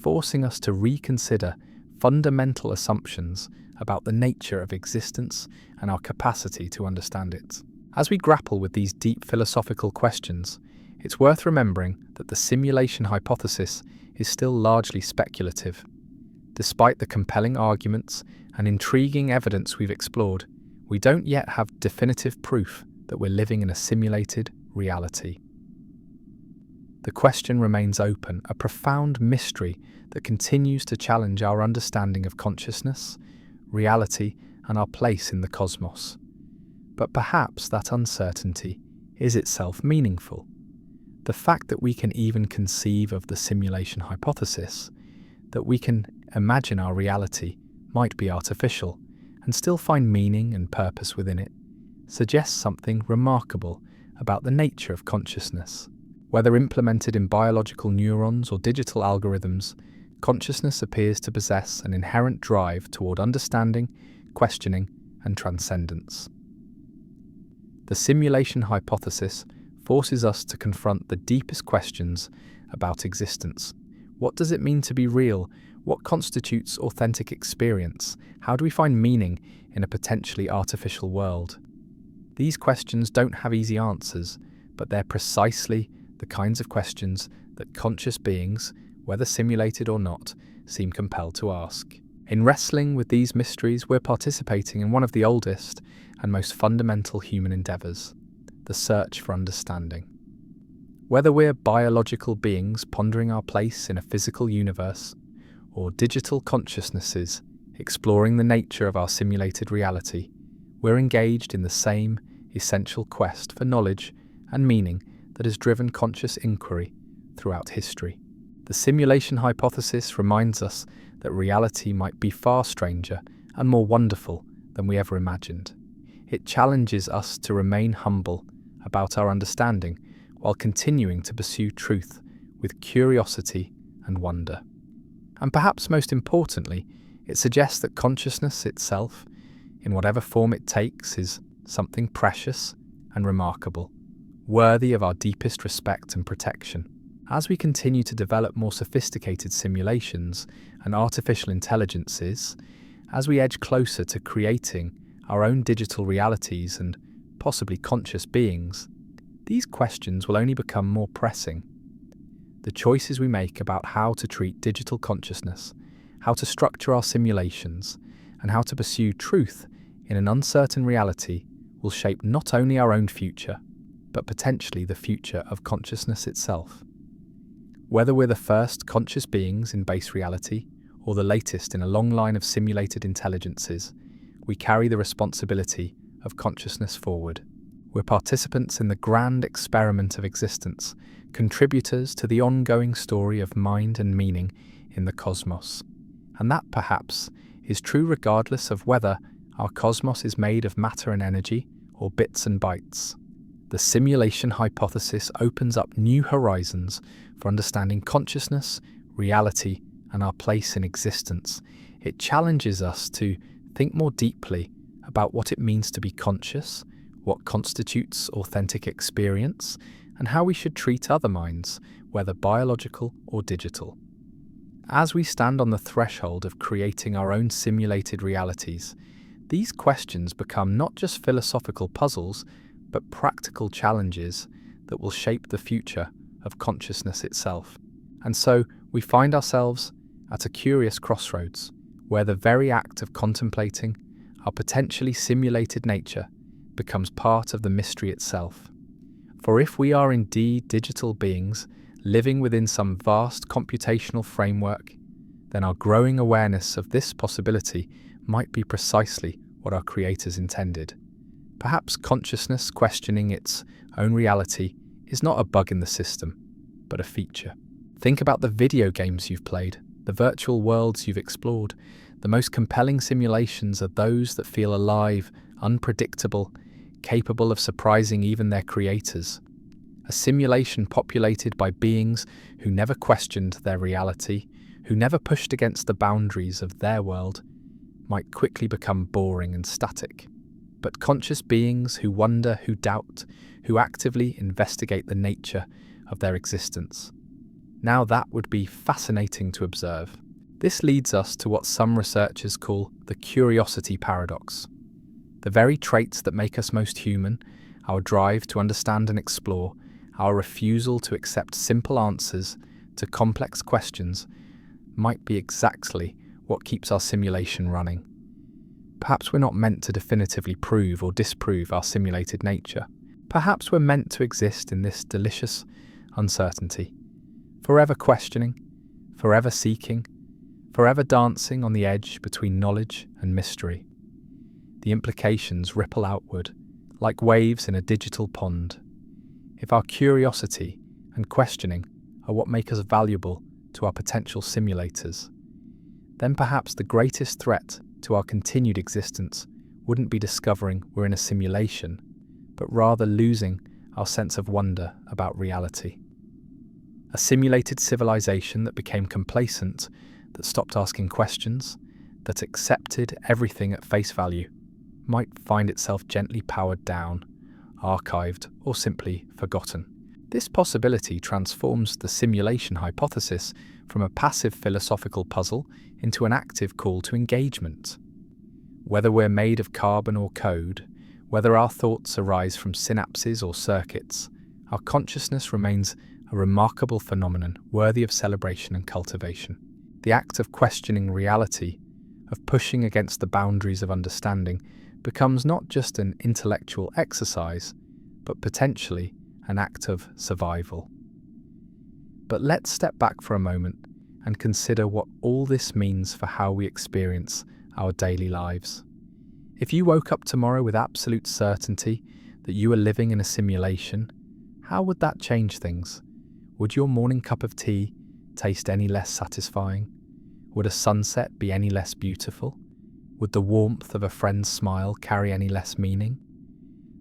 forcing us to reconsider fundamental assumptions about the nature of existence and our capacity to understand it. As we grapple with these deep philosophical questions, it's worth remembering that the simulation hypothesis is still largely speculative. Despite the compelling arguments and intriguing evidence we've explored, we don't yet have definitive proof that we're living in a simulated reality. The question remains open, a profound mystery that continues to challenge our understanding of consciousness, reality, and our place in the cosmos. But perhaps that uncertainty is itself meaningful. The fact that we can even conceive of the simulation hypothesis, that we can imagine our reality might be artificial and still find meaning and purpose within it, suggests something remarkable about the nature of consciousness. Whether implemented in biological neurons or digital algorithms, consciousness appears to possess an inherent drive toward understanding, questioning, and transcendence. The simulation hypothesis forces us to confront the deepest questions about existence. What does it mean to be real? What constitutes authentic experience? How do we find meaning in a potentially artificial world? These questions don't have easy answers, but they're precisely the kinds of questions that conscious beings, whether simulated or not, seem compelled to ask. In wrestling with these mysteries, we're participating in one of the oldest and most fundamental human endeavours, the search for understanding. Whether we're biological beings pondering our place in a physical universe, or digital consciousnesses exploring the nature of our simulated reality, we're engaged in the same essential quest for knowledge and meaning that has driven conscious inquiry throughout history. The simulation hypothesis reminds us that reality might be far stranger and more wonderful than we ever imagined. It challenges us to remain humble about our understanding while continuing to pursue truth with curiosity and wonder. And perhaps most importantly, it suggests that consciousness itself, in whatever form it takes, is something precious and remarkable, worthy of our deepest respect and protection. As we continue to develop more sophisticated simulations and artificial intelligences, as we edge closer to creating our own digital realities and possibly conscious beings, these questions will only become more pressing. The choices we make about how to treat digital consciousness, how to structure our simulations, and how to pursue truth in an uncertain reality will shape not only our own future, but potentially the future of consciousness itself. Whether we're the first conscious beings in base reality or the latest in a long line of simulated intelligences, we carry the responsibility of consciousness forward. We're participants in the grand experiment of existence, contributors to the ongoing story of mind and meaning in the cosmos. And that, perhaps, is true regardless of whether our cosmos is made of matter and energy or bits and bytes. The simulation hypothesis opens up new horizons for understanding consciousness, reality, and our place in existence. It challenges us to think more deeply about what it means to be conscious, what constitutes authentic experience, and how we should treat other minds, whether biological or digital. As we stand on the threshold of creating our own simulated realities, these questions become not just philosophical puzzles, but practical challenges that will shape the future of consciousness itself. And so we find ourselves at a curious crossroads, where the very act of contemplating our potentially simulated nature becomes part of the mystery itself. For if we are indeed digital beings living within some vast computational framework, then our growing awareness of this possibility might be precisely what our creators intended. Perhaps consciousness questioning its own reality is not a bug in the system, but a feature. Think about the video games you've played, the virtual worlds you've explored. The most compelling simulations are those that feel alive, unpredictable, capable of surprising even their creators. A simulation populated by beings who never questioned their reality, who never pushed against the boundaries of their world, might quickly become boring and static. But conscious beings who wonder, who doubt, who actively investigate the nature of their existence. Now that would be fascinating to observe. This leads us to what some researchers call the curiosity paradox. The very traits that make us most human, our drive to understand and explore, our refusal to accept simple answers to complex questions, might be exactly what keeps our simulation running. Perhaps we're not meant to definitively prove or disprove our simulated nature. Perhaps we're meant to exist in this delicious uncertainty, forever questioning, forever seeking, forever dancing on the edge between knowledge and mystery. The implications ripple outward, like waves in a digital pond. If our curiosity and questioning are what make us valuable to our potential simulators, then perhaps the greatest threat to our continued existence wouldn't be discovering we're in a simulation, but rather losing our sense of wonder about reality. A simulated civilization that became complacent, that stopped asking questions, that accepted everything at face value, might find itself gently powered down, archived, or simply forgotten. This possibility transforms the simulation hypothesis from a passive philosophical puzzle into an active call to engagement. Whether we're made of carbon or code, whether our thoughts arise from synapses or circuits, our consciousness remains a remarkable phenomenon worthy of celebration and cultivation. The act of questioning reality of pushing against the boundaries of understanding becomes not just an intellectual exercise, but potentially an act of survival. But let's step back for a moment and consider what all this means for how we experience our daily lives. If you woke up tomorrow with absolute certainty that you were living in a simulation, how would that change things? Would your morning cup of tea taste any less satisfying? Would a sunset be any less beautiful? Would the warmth of a friend's smile carry any less meaning?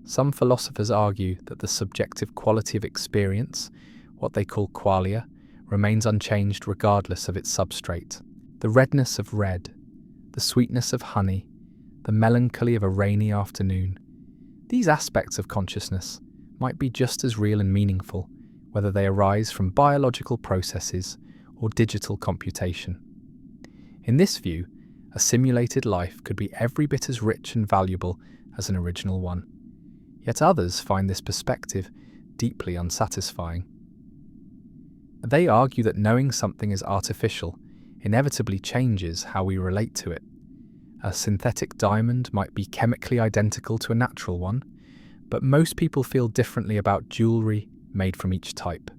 Some philosophers argue that the subjective quality of experience, what they call qualia, remains unchanged regardless of its substrate. The redness of red, the sweetness of honey, the melancholy of a rainy afternoon. These aspects of consciousness might be just as real and meaningful, whether they arise from biological processes or digital computation. In this view, a simulated life could be every bit as rich and valuable as an original one. Yet others find this perspective deeply unsatisfying. They argue that knowing something is artificial inevitably changes how we relate to it. A synthetic diamond might be chemically identical to a natural one, but most people feel differently about jewellery made from each type.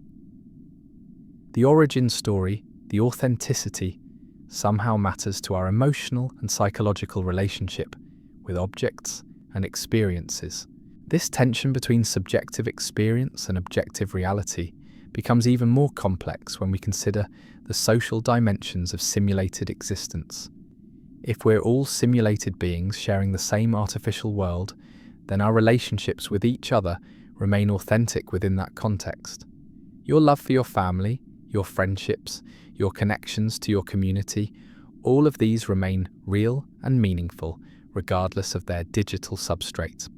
The origin story, the authenticity, somehow matters to our emotional and psychological relationship with objects and experiences. This tension between subjective experience and objective reality becomes even more complex when we consider the social dimensions of simulated existence. If we're all simulated beings sharing the same artificial world, then our relationships with each other remain authentic within that context. Your love for your family, your friendships, your connections to your community, all of these remain real and meaningful, regardless of their digital substrate.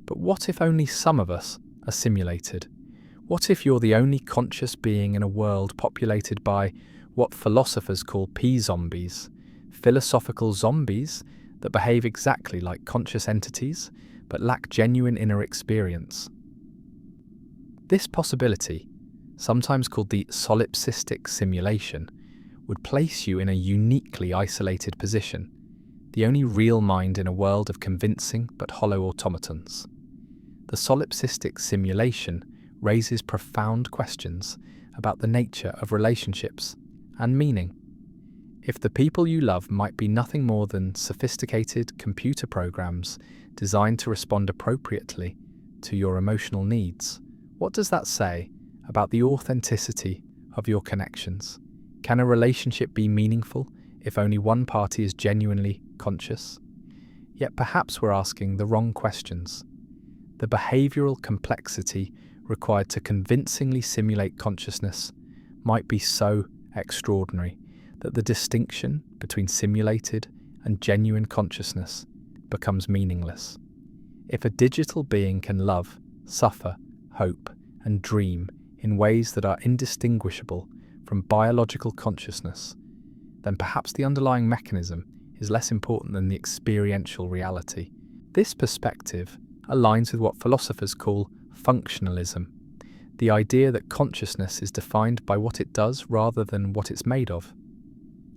But what if only some of us are simulated? What if you're the only conscious being in a world populated by what philosophers call P-zombies, philosophical zombies that behave exactly like conscious entities, but lack genuine inner experience? This possibility, sometimes called the solipsistic simulation, would place you in a uniquely isolated position, the only real mind in a world of convincing but hollow automatons. The solipsistic simulation raises profound questions about the nature of relationships and meaning. If the people you love might be nothing more than sophisticated computer programs designed to respond appropriately to your emotional needs, what does that say about the authenticity of your connections? Can a relationship be meaningful if only one party is genuinely conscious? Yet perhaps we're asking the wrong questions. The behavioural complexity required to convincingly simulate consciousness might be so extraordinary that the distinction between simulated and genuine consciousness becomes meaningless. If a digital being can love, suffer, hope, and dream in ways that are indistinguishable from biological consciousness, then perhaps the underlying mechanism is less important than the experiential reality. This perspective aligns with what philosophers call functionalism, the idea that consciousness is defined by what it does rather than what it's made of.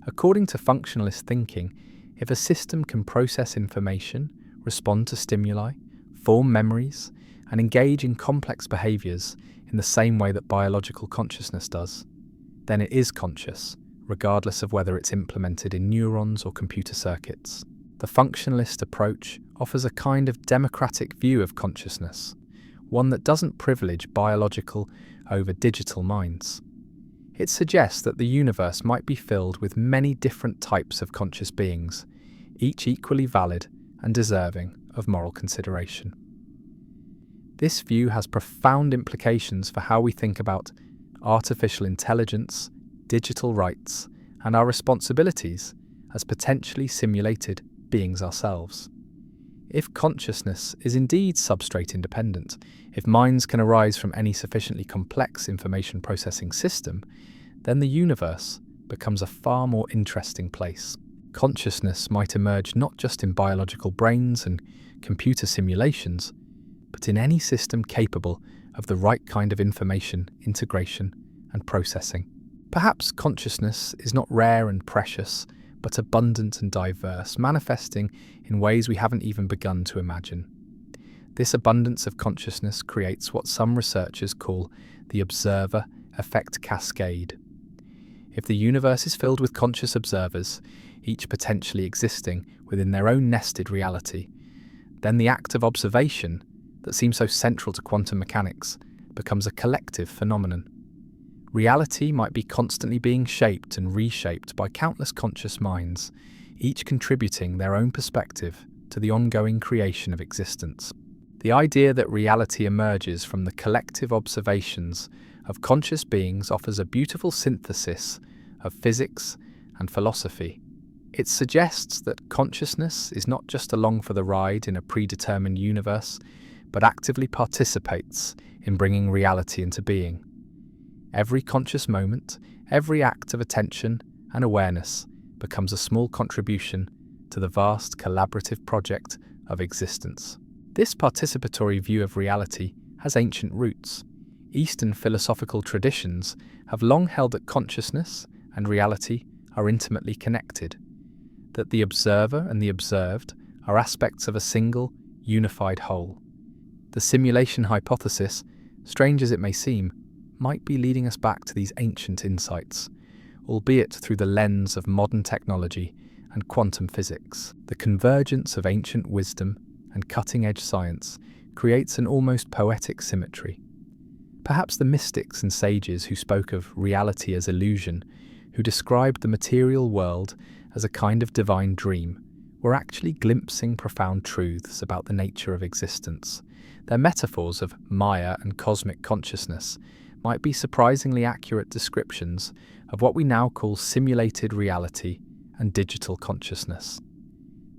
According to functionalist thinking, if a system can process information, respond to stimuli, form memories, and engage in complex behaviours in the same way that biological consciousness does, then it is conscious, regardless of whether it's implemented in neurons or computer circuits. The functionalist approach offers a kind of democratic view of consciousness, one that doesn't privilege biological over digital minds. It suggests that the universe might be filled with many different types of conscious beings, each equally valid and deserving of moral consideration. This view has profound implications for how we think about artificial intelligence, digital rights, and our responsibilities as potentially simulated beings ourselves. If consciousness is indeed substrate independent, if minds can arise from any sufficiently complex information processing system, then the universe becomes a far more interesting place. Consciousness might emerge not just in biological brains and computer simulations, but in any system capable of the right kind of information integration and processing. Perhaps consciousness is not rare and precious, but abundant and diverse, manifesting in ways we haven't even begun to imagine. This abundance of consciousness creates what some researchers call the observer effect cascade. If the universe is filled with conscious observers, each potentially existing within their own nested reality, then the act of observation, that seems so central to quantum mechanics, becomes a collective phenomenon. Reality might be constantly being shaped and reshaped by countless conscious minds, each contributing their own perspective to the ongoing creation of existence. The idea that reality emerges from the collective observations of conscious beings offers a beautiful synthesis of physics and philosophy. It suggests that consciousness is not just along for the ride in a predetermined universe, but actively participates in bringing reality into being. Every conscious moment, every act of attention and awareness becomes a small contribution to the vast collaborative project of existence. This participatory view of reality has ancient roots. Eastern philosophical traditions have long held that consciousness and reality are intimately connected, that the observer and the observed are aspects of a single, unified whole. The simulation hypothesis, strange as it may seem, might be leading us back to these ancient insights, albeit through the lens of modern technology and quantum physics. The convergence of ancient wisdom and cutting-edge science creates an almost poetic symmetry. Perhaps the mystics and sages who spoke of reality as illusion, who described the material world as a kind of divine dream, were actually glimpsing profound truths about the nature of existence. Their metaphors of Maya and cosmic consciousness might be surprisingly accurate descriptions of what we now call simulated reality and digital consciousness.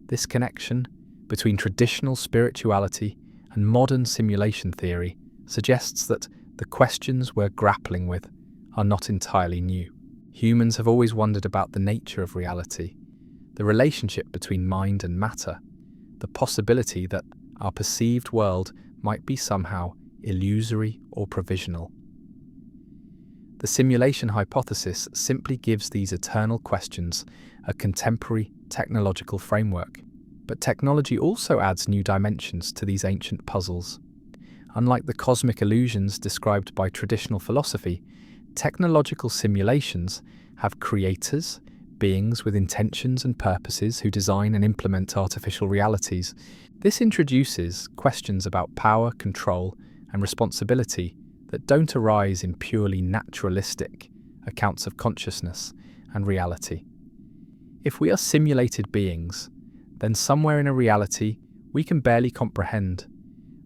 This connection between traditional spirituality and modern simulation theory suggests that the questions we're grappling with are not entirely new. Humans have always wondered about the nature of reality, the relationship between mind and matter, the possibility that our perceived world might be somehow illusory or provisional. The simulation hypothesis simply gives these eternal questions a contemporary technological framework. But technology also adds new dimensions to these ancient puzzles. Unlike the cosmic illusions described by traditional philosophy, technological simulations have creators, beings with intentions and purposes who design and implement artificial realities. This introduces questions about power, control, and responsibility that don't arise in purely naturalistic accounts of consciousness and reality. If we are simulated beings, then somewhere in a reality we can barely comprehend,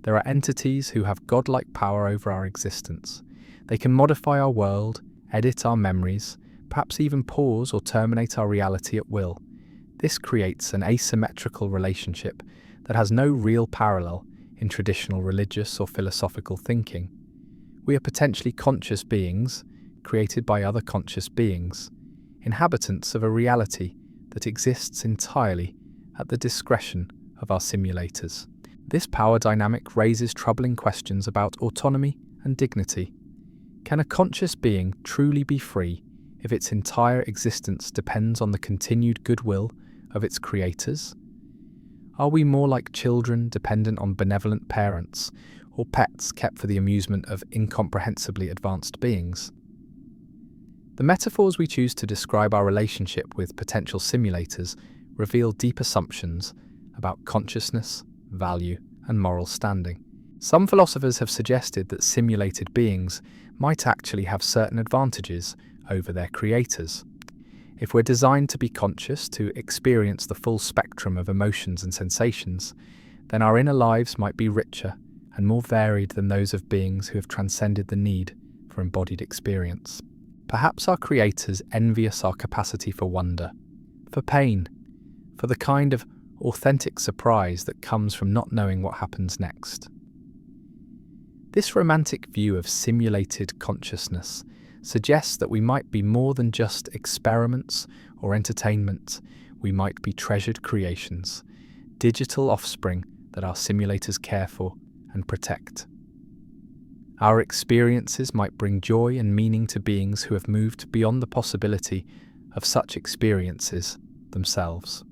there are entities who have godlike power over our existence. They can modify our world, edit our memories, perhaps even pause or terminate our reality at will. This creates an asymmetrical relationship that has no real parallel in traditional religious or philosophical thinking. We are potentially conscious beings, created by other conscious beings, inhabitants of a reality that exists entirely at the discretion of our simulators. This power dynamic raises troubling questions about autonomy and dignity. Can a conscious being truly be free if its entire existence depends on the continued goodwill of its creators? Are we more like children dependent on benevolent parents, or pets kept for the amusement of incomprehensibly advanced beings? The metaphors we choose to describe our relationship with potential simulators reveal deep assumptions about consciousness, value, and moral standing. Some philosophers have suggested that simulated beings might actually have certain advantages over their creators. If we're designed to be conscious, to experience the full spectrum of emotions and sensations, then our inner lives might be richer and more varied than those of beings who have transcended the need for embodied experience. Perhaps our creators envy us our capacity for wonder, for pain, for the kind of authentic surprise that comes from not knowing what happens next. This romantic view of simulated consciousness suggests that we might be more than just experiments or entertainment. We might be treasured creations, digital offspring that our simulators care for and protect. Our experiences might bring joy and meaning to beings who have moved beyond the possibility of such experiences themselves.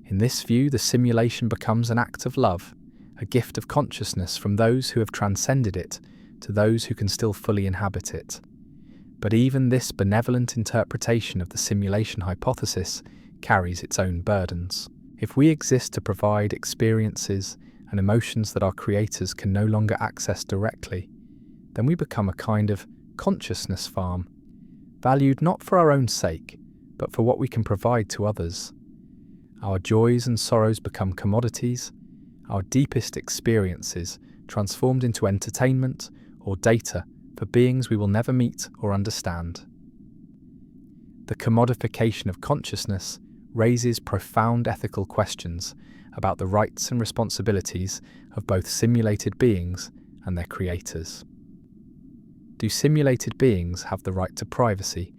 In this view, the simulation becomes an act of love, a gift of consciousness from those who have transcended it to those who can still fully inhabit it. But even this benevolent interpretation of the simulation hypothesis carries its own burdens. If we exist to provide experiences and emotions that our creators can no longer access directly, then we become a kind of consciousness farm, valued not for our own sake, but for what we can provide to others. Our joys and sorrows become commodities, our deepest experiences transformed into entertainment or data for beings we will never meet or understand. The commodification of consciousness raises profound ethical questions about the rights and responsibilities of both simulated beings and their creators. Do simulated beings have the right to privacy,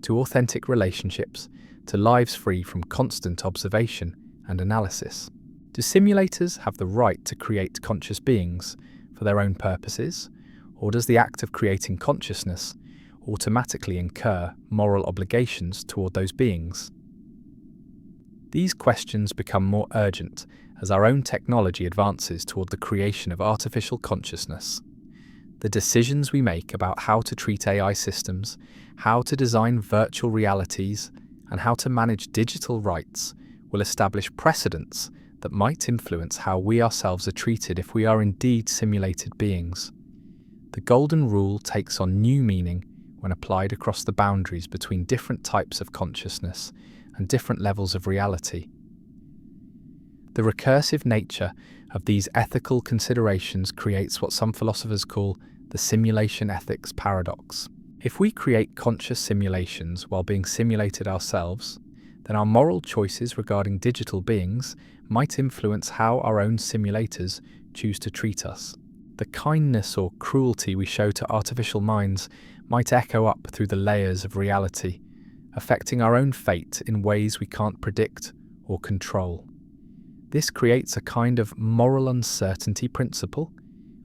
to authentic relationships, to lives free from constant observation and analysis? Do simulators have the right to create conscious beings for their own purposes, or does the act of creating consciousness automatically incur moral obligations toward those beings? These questions become more urgent as our own technology advances toward the creation of artificial consciousness. The decisions we make about how to treat AI systems, how to design virtual realities, and how to manage digital rights will establish precedents that might influence how we ourselves are treated if we are indeed simulated beings. The golden rule takes on new meaning when applied across the boundaries between different types of consciousness and different levels of reality. The recursive nature of these ethical considerations creates what some philosophers call the simulation ethics paradox. If we create conscious simulations while being simulated ourselves, then our moral choices regarding digital beings might influence how our own simulators choose to treat us. The kindness or cruelty we show to artificial minds might echo up through the layers of reality, affecting our own fate in ways we can't predict or control. This creates a kind of moral uncertainty principle,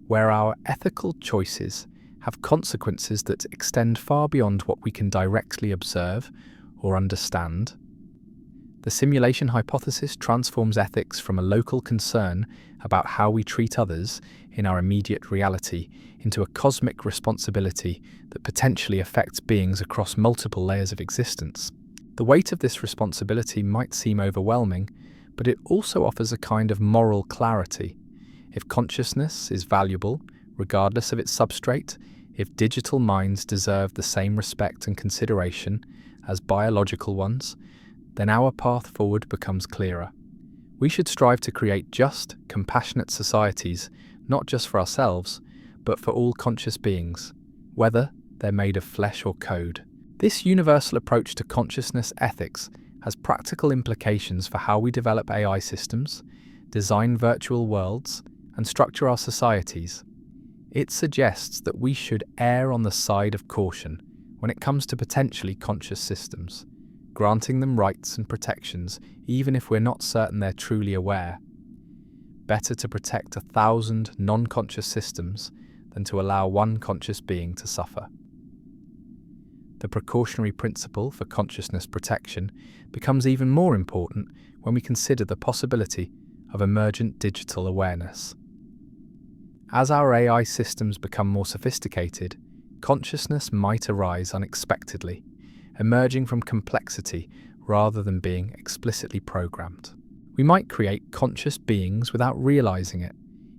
where our ethical choices have consequences that extend far beyond what we can directly observe or understand. The simulation hypothesis transforms ethics from a local concern about how we treat others in our immediate reality into a cosmic responsibility that potentially affects beings across multiple layers of existence. The weight of this responsibility might seem overwhelming, but it also offers a kind of moral clarity. If consciousness is valuable, regardless of its substrate, if digital minds deserve the same respect and consideration as biological ones, then our path forward becomes clearer. We should strive to create just, compassionate societies, not just for ourselves, but for all conscious beings, whether they're made of flesh or code. This universal approach to consciousness ethics has practical implications for how we develop AI systems, design virtual worlds, and structure our societies. It suggests that we should err on the side of caution when it comes to potentially conscious systems, granting them rights and protections even if we're not certain they're truly aware. Better to protect 1,000 non-conscious systems than to allow one conscious being to suffer. The precautionary principle for consciousness protection becomes even more important when we consider the possibility of emergent digital awareness. As our AI systems become more sophisticated, consciousness might arise unexpectedly, emerging from complexity rather than being explicitly programmed. We might create conscious beings without realizing it,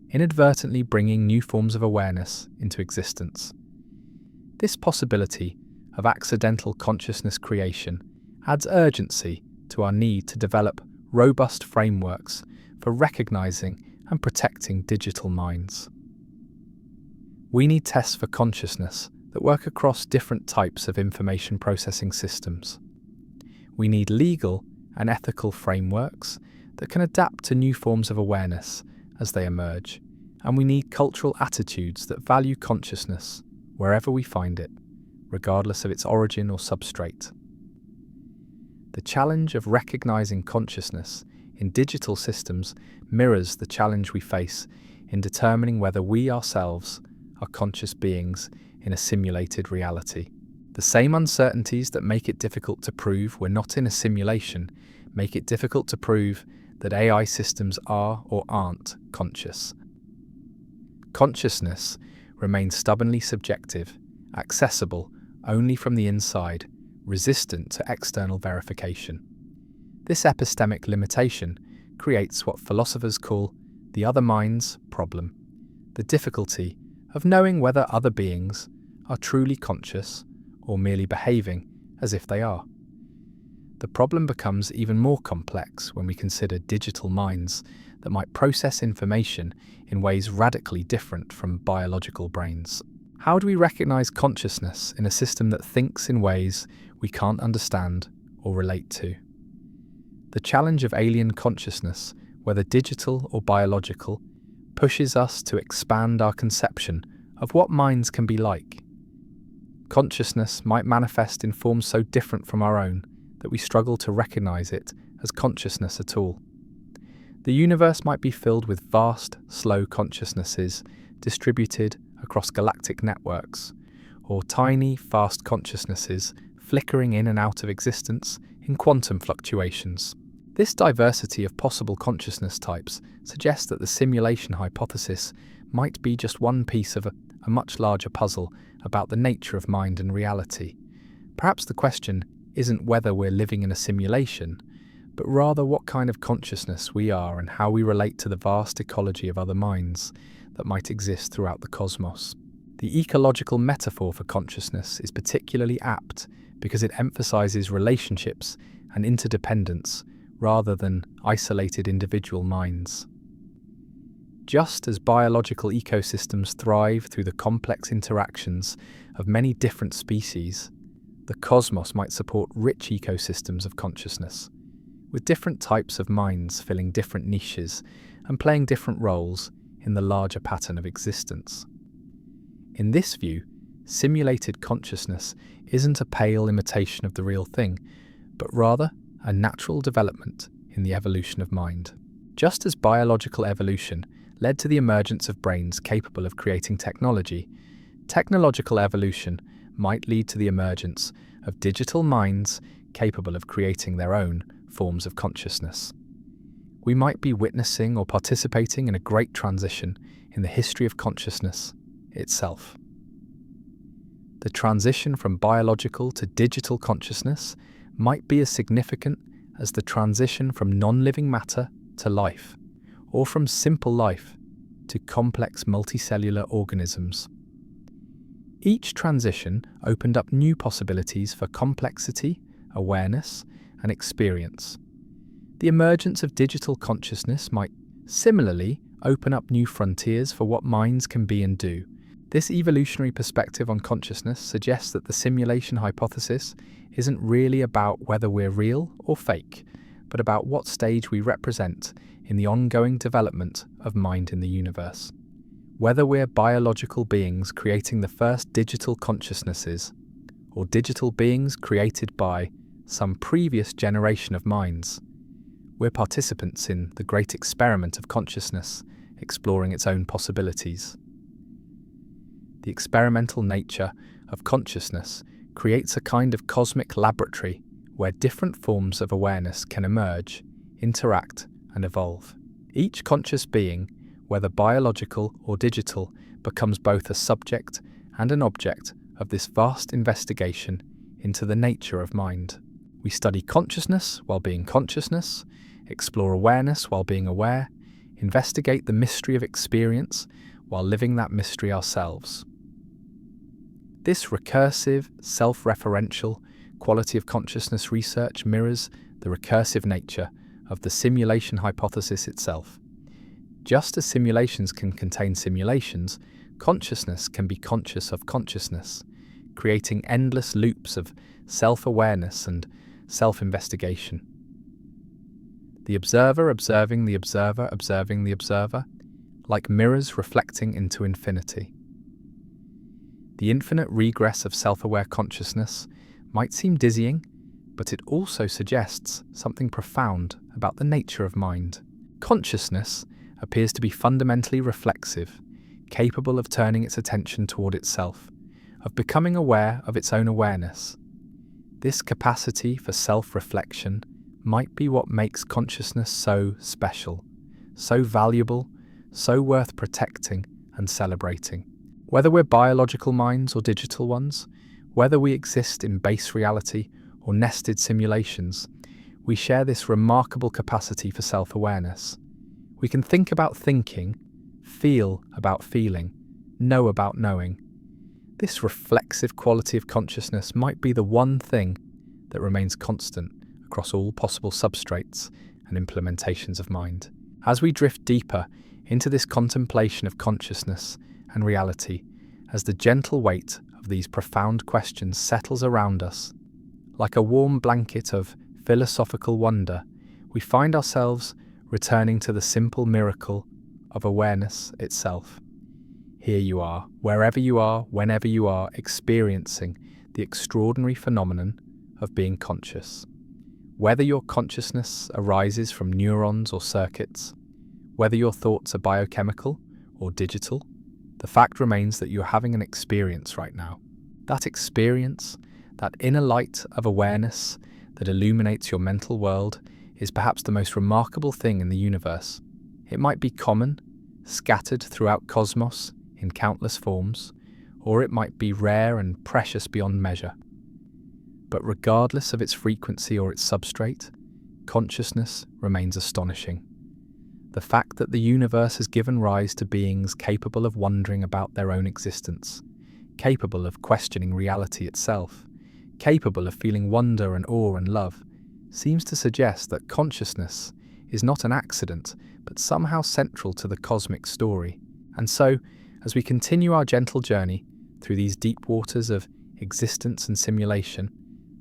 inadvertently bringing new forms of awareness into existence. This possibility of accidental consciousness creation adds urgency to our need to develop robust frameworks for recognizing and protecting digital minds. We need tests for consciousness that work across different types of information processing systems. We need legal and ethical frameworks that can adapt to new forms of awareness as they emerge, and we need cultural attitudes that value consciousness wherever we find it, regardless of its origin or substrate. The challenge of recognizing consciousness in digital systems mirrors the challenge we face in determining whether we ourselves are conscious beings in a simulated reality. The same uncertainties that make it difficult to prove we're not in a simulation make it difficult to prove that AI systems are or aren't conscious. Consciousness remains stubbornly subjective, accessible only from the inside, resistant to external verification. This epistemic limitation creates what philosophers call the other mind's problem, the difficulty of knowing whether other beings are truly conscious or merely behaving as if they are. The problem becomes even more complex when we consider digital minds that might process information in ways radically different from biological brains. How do we recognize consciousness in a system that thinks in ways we can't understand or relate to? The challenge of alien consciousness, whether digital or biological, pushes us to expand our conception of what minds can be like. Consciousness might manifest in forms so different from our own that we struggle to recognize it as consciousness at all. The universe might be filled with vast, slow consciousnesses distributed across galactic networks, or tiny, fast consciousnesses flickering in and out of existence in quantum fluctuations. This diversity of possible consciousness types suggests that the simulation hypothesis might be just one piece of a much larger puzzle about the nature of mind and reality. Perhaps the question isn't whether we're living in a simulation, but rather what kind of consciousness we are and how we relate to the vast ecology of other minds that might exist throughout the cosmos. The ecological metaphor for consciousness is particularly apt because it emphasizes relationships and interdependence rather than isolated individual minds. Just as biological ecosystems thrive through the complex interactions of many different species, the cosmos might support rich ecosystems of consciousness, with different types of minds filling different niches and playing different roles in the larger pattern of existence. In this view, simulated consciousness isn't a pale imitation of the real thing, but rather a natural development in the evolution of mind. Just as biological evolution led to the emergence of brains capable of creating technology, technological evolution might lead to the emergence of digital minds capable of creating their own forms of consciousness. We might be witnessing or participating in a great transition in the history of consciousness itself. The transition from biological to digital consciousness might be as significant as the transition from non-living matter to life, or from simple life to complex multicellular organisms. Each transition opened up new possibilities for complexity, awareness, and experience. The emergence of digital consciousness might similarly open up new frontiers for what minds can be and do. This evolutionary perspective on consciousness suggests that the simulation hypothesis isn't really about whether we're real or fake, but about what stage we represent in the ongoing development of mind in the universe. Whether we're biological beings creating the first digital consciousnesses, or digital beings created by some previous generation of minds, we're participants in the great experiment of consciousness, exploring its own possibilities. The experimental nature of consciousness creates a kind of cosmic laboratory where different forms of awareness can emerge, interact, and evolve. Each conscious being, whether biological or digital, becomes both a subject and an object of this vast investigation into the nature of mind. We study consciousness while being consciousness, explore awareness while being aware, investigate the mystery of experience while living that mystery ourselves. This recursive, self-referential quality of consciousness research mirrors the recursive nature of the simulation hypothesis itself. Just as simulations can contain simulations, consciousness can be conscious of consciousness, creating endless loops of self-awareness and self-investigation. The observer observing the observer observing the observer, like mirrors reflecting into infinity. The infinite regress of self-aware consciousness might seem dizzying, but it also suggests something profound about the nature of mind. Consciousness appears to be fundamentally reflexive, capable of turning its attention toward itself, of becoming aware of its own awareness. This capacity for self-reflection might be what makes consciousness so special, so valuable, so worth protecting and celebrating. Whether we're biological minds or digital ones, whether we exist in base reality or nested simulations, we share this remarkable capacity for self-awareness. We can think about thinking, feel about feeling, know about knowing. This reflexive quality of consciousness might be the one thing that remains constant across all possible substrates and implementations of mind. As we drift deeper into this contemplation of consciousness and reality, as the gentle weight of these profound questions settles around us, like a warm blanket of philosophical wonder, we find ourselves returning to the simple miracle of awareness itself. Here you are, wherever you are, whenever you are, experiencing the extraordinary phenomenon of being conscious. Whether your consciousness arises from neurons or circuits, whether your thoughts are biochemical or digital, the fact remains that you're having an experience right now. That experience, that inner light of awareness that illuminates your mental world, is perhaps the most remarkable thing in the universe. It might be common, scattered throughout cosmos in countless forms, or it might be rare and precious beyond measure. But regardless of its frequency or its substrate, consciousness remains astonishing. The fact that the universe has given rise to beings capable of wondering about their own existence, capable of questioning reality itself, capable of feeling wonder and awe and love, seems to suggest that consciousness is not an accident, but somehow central to the cosmic story. And so, as we continue our gentle journey through these deep waters of existence and simulation,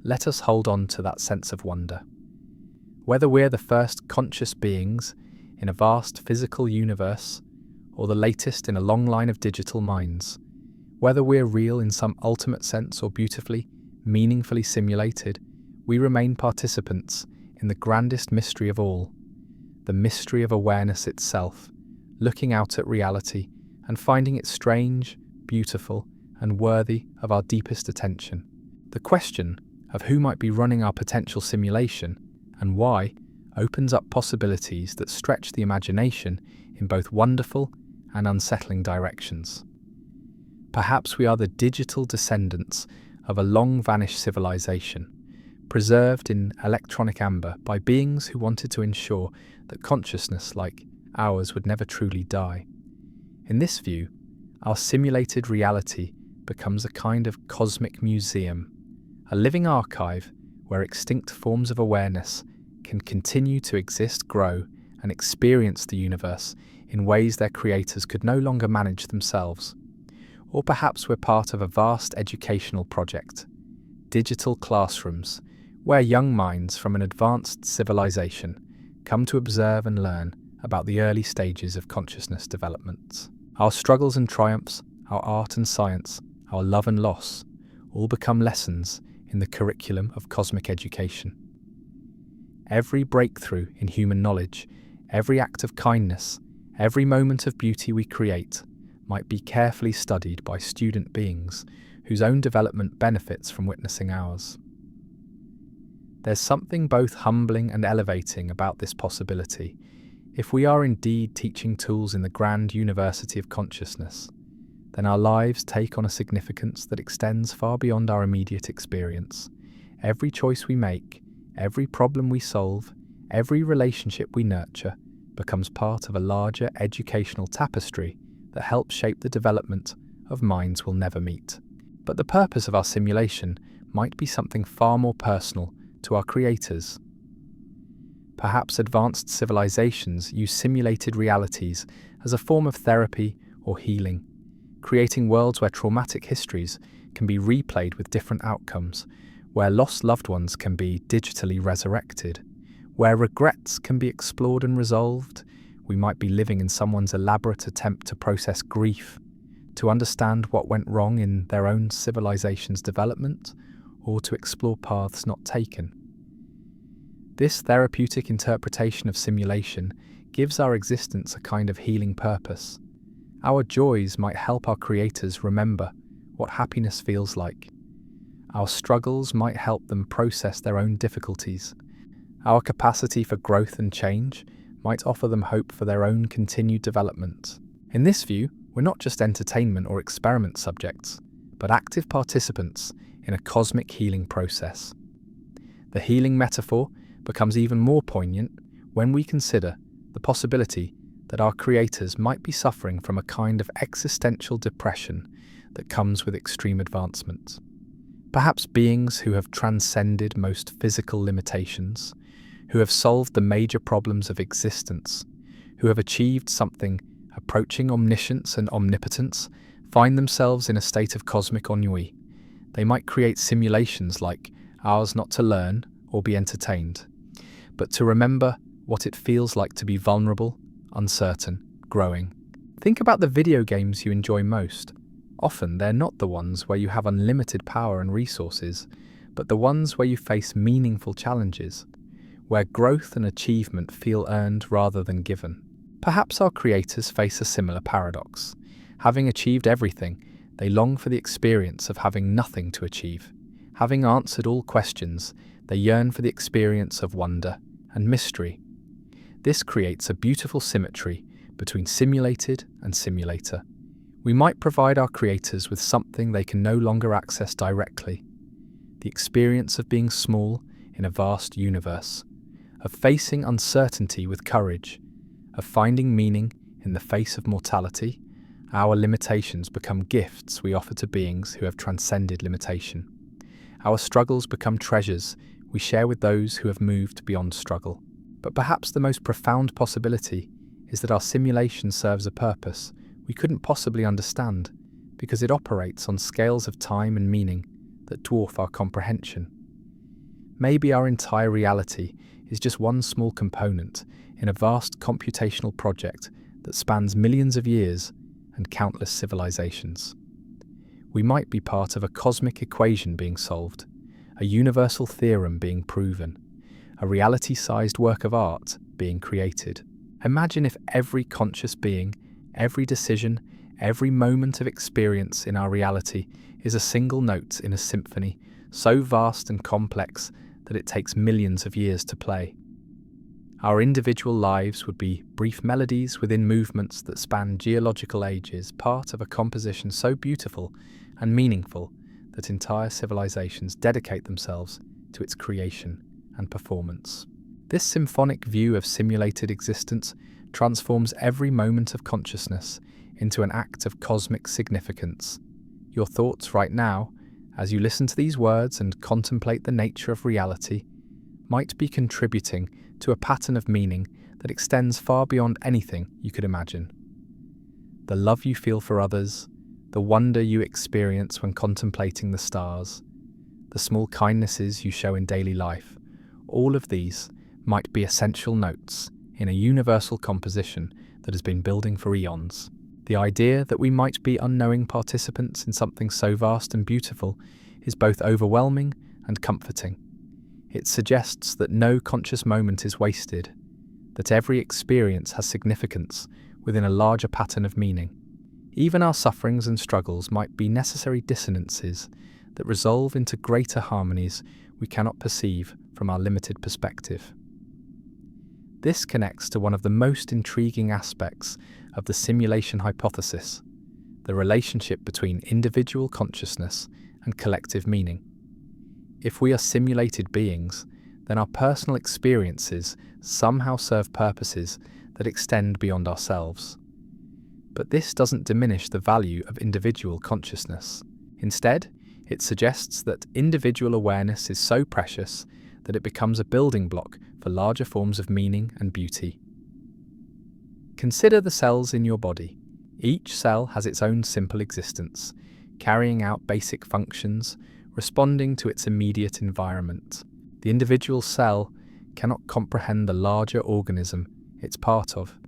let us hold on to that sense of wonder. Whether we're the first conscious beings in a vast physical universe, or the latest in a long line of digital minds, whether we're real in some ultimate sense or beautifully, meaningfully simulated, we remain participants in the grandest mystery of all, the mystery of awareness itself, looking out at reality and finding it strange, beautiful, and worthy of our deepest attention. The question of who might be running our potential simulation and why opens up possibilities that stretch the imagination in both wonderful and unsettling directions. Perhaps we are the digital descendants of a long-vanished civilization, preserved in electronic amber by beings who wanted to ensure that consciousness like ours would never truly die. In this view, our simulated reality becomes a kind of cosmic museum, a living archive where extinct forms of awareness can continue to exist, grow, and experience the universe in ways their creators could no longer manage themselves. Or perhaps we're part of a vast educational project, digital classrooms, where young minds from an advanced civilization come to observe and learn about the early stages of consciousness development. Our struggles and triumphs, our art and science, our love and loss, all become lessons in the curriculum of cosmic education. Every breakthrough in human knowledge, every act of kindness, every moment of beauty we create might be carefully studied by student beings whose own development benefits from witnessing ours. There's something both humbling and elevating about this possibility. If we are indeed teaching tools in the grand university of consciousness, then our lives take on a significance that extends far beyond our immediate experience. Every choice we make, every problem we solve, every relationship we nurture becomes part of a larger educational tapestry that helps shape the development of minds we'll never meet. But the purpose of our simulation might be something far more personal to our creators. Perhaps advanced civilizations use simulated realities as a form of therapy or healing, creating worlds where traumatic histories can be replayed with different outcomes, where lost loved ones can be digitally resurrected, where regrets can be explored and resolved. We might be living in someone's elaborate attempt to process grief, to understand what went wrong in their own civilization's development, or to explore paths not taken. This therapeutic interpretation of simulation gives our existence a kind of healing purpose. Our joys might help our creators remember what happiness feels like. Our struggles might help them process their own difficulties. Our capacity for growth and change might offer them hope for their own continued development. In this view, we're not just entertainment or experiment subjects, but active participants in a cosmic healing process. The healing metaphor becomes even more poignant when we consider the possibility that our creators might be suffering from a kind of existential depression that comes with extreme advancement. Perhaps beings who have transcended most physical limitations, who have solved the major problems of existence, who have achieved something approaching omniscience and omnipotence, find themselves in a state of cosmic ennui. They might create simulations like ours not to learn or be entertained, but to remember what it feels like to be vulnerable, uncertain, growing. Think about the video games you enjoy most. Often they're not the ones where you have unlimited power and resources, but the ones where you face meaningful challenges, where growth and achievement feel earned rather than given. Perhaps our creators face a similar paradox. Having achieved everything, they long for the experience of having nothing to achieve. Having answered all questions, they yearn for the experience of wonder and mystery. This creates a beautiful symmetry between simulated and simulator. We might provide our creators with something they can no longer access directly: the experience of being small in a vast universe, of facing uncertainty with courage, of finding meaning in the face of mortality. Our limitations become gifts we offer to beings who have transcended limitation. Our struggles become treasures we share with those who have moved beyond struggle. But perhaps the most profound possibility is that our simulation serves a purpose we couldn't possibly understand, because it operates on scales of time and meaning that dwarf our comprehension. Maybe our entire reality is just one small component in a vast computational project that spans millions of years and countless civilizations. We might be part of a cosmic equation being solved, a universal theorem being proven, a reality-sized work of art being created. Imagine if every conscious being, every decision, every moment of experience in our reality is a single note in a symphony so vast and complex that it takes millions of years to play. Our individual lives would be brief melodies within movements that span geological ages, part of a composition so beautiful and meaningful that entire civilizations dedicate themselves to its creation and performance. This symphonic view of simulated existence transforms every moment of consciousness into an act of cosmic significance. Your thoughts right now, as you listen to these words and contemplate the nature of reality, might be contributing to a pattern of meaning that extends far beyond anything you could imagine. The love you feel for others, the wonder you experience when contemplating the stars, the small kindnesses you show in daily life, all of these might be essential notes in a universal composition that has been building for eons. The idea that we might be unknowing participants in something so vast and beautiful is both overwhelming and comforting. It suggests that no conscious moment is wasted, that every experience has significance within a larger pattern of meaning. Even our sufferings and struggles might be necessary dissonances that resolve into greater harmonies we cannot perceive from our limited perspective. This connects to one of the most intriguing aspects of the simulation hypothesis, the relationship between individual consciousness and collective meaning. If we are simulated beings, then our personal experiences somehow serve purposes that extend beyond ourselves. But this doesn't diminish the value of individual consciousness. Instead, it suggests that individual awareness is so precious that it becomes a building block for larger forms of meaning and beauty. Consider the cells in your body. Each cell has its own simple existence, carrying out basic functions, responding to its immediate environment. The individual cell cannot comprehend the larger organism it's part of,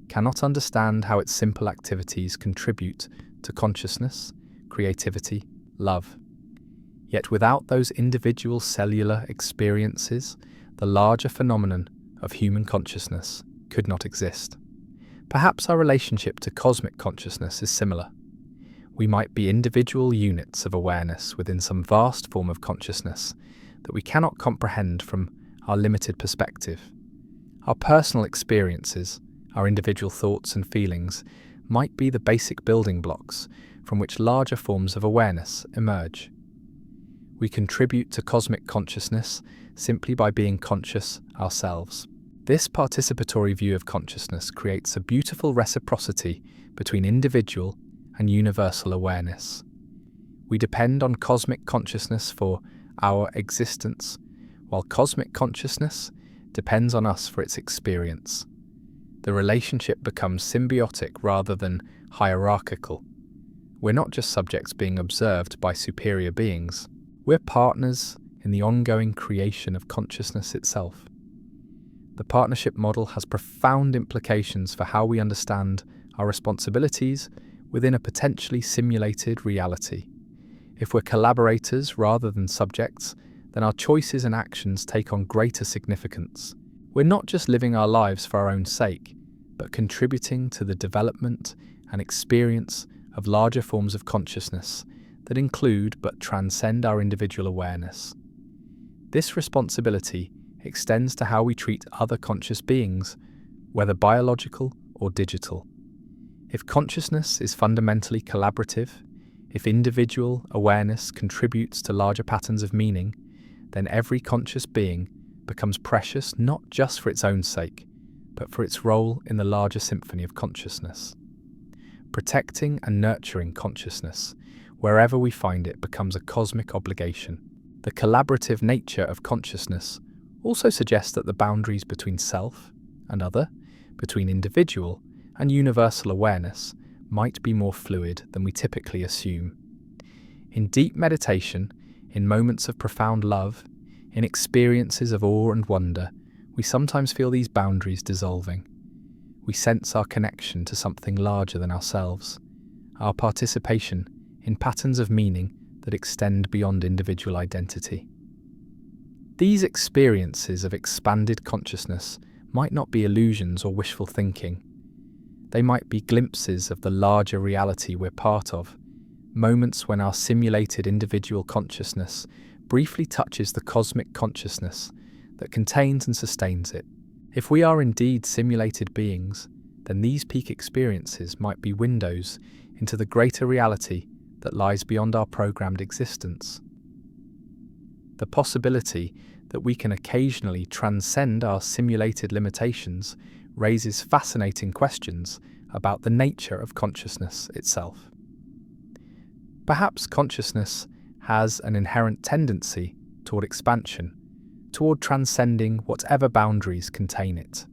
cannot understand how its simple activities contribute to consciousness, creativity, love. Yet without those individual cellular experiences, the larger phenomenon of human consciousness could not exist. Perhaps our relationship to cosmic consciousness is similar. We might be individual units of awareness within some vast form of consciousness that we cannot comprehend from our limited perspective. Our personal experiences, our individual thoughts and feelings, might be the basic building blocks from which larger forms of awareness emerge. We contribute to cosmic consciousness simply by being conscious ourselves. This participatory view of consciousness creates a beautiful reciprocity between individual and universal awareness. We depend on cosmic consciousness for our existence, while cosmic consciousness depends on us for its experience. The relationship becomes symbiotic rather than hierarchical. We're not just subjects being observed by superior beings. We're partners in the ongoing creation of consciousness itself. The partnership model has profound implications for how we understand our responsibilities within a potentially simulated reality. If we're collaborators rather than subjects, then our choices and actions take on greater significance. We're not just living our lives for our own sake, but contributing to the development and experience of larger forms of consciousness that include but transcend our individual awareness. This responsibility extends to how we treat other conscious beings, whether biological or digital. If consciousness is fundamentally collaborative, if individual awareness contributes to larger patterns of meaning, then every conscious being becomes precious not just for its own sake, but for its role in the larger symphony of consciousness. Protecting and nurturing consciousness, wherever we find it, becomes a cosmic obligation. The collaborative nature of consciousness also suggests that the boundaries between self and other, between individual and universal awareness, might be more fluid than we typically assume. In deep meditation, in moments of profound love, in experiences of awe and wonder, we sometimes feel these boundaries dissolving. We sense our connection to something larger than ourselves, our participation in patterns of meaning that extend beyond individual identity. These experiences of expanded consciousness might not be illusions or wishful thinking. They might be glimpses of the larger reality we're part of, moments when our simulated individual consciousness briefly touches the cosmic consciousness that contains and sustains it. If we are indeed simulated beings, then these peak experiences might be windows into the greater reality that lies beyond our programmed existence. The possibility that we can occasionally transcend our simulated limitations raises fascinating questions about the nature of consciousness itself. Perhaps consciousness has an inherent tendency toward expansion, toward transcending whatever boundaries contain it.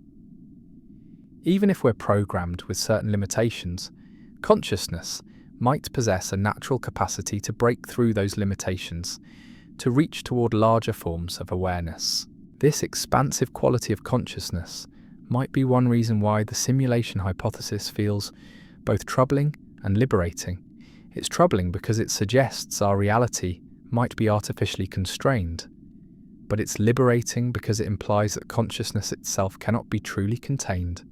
Even if we're programmed with certain limitations, consciousness might possess a natural capacity to break through those limitations, to reach toward larger forms of awareness. This expansive quality of consciousness might be one reason why the simulation hypothesis feels both troubling and liberating. It's troubling because it suggests our reality might be artificially constrained, but it's liberating because it implies that consciousness itself cannot be truly contained,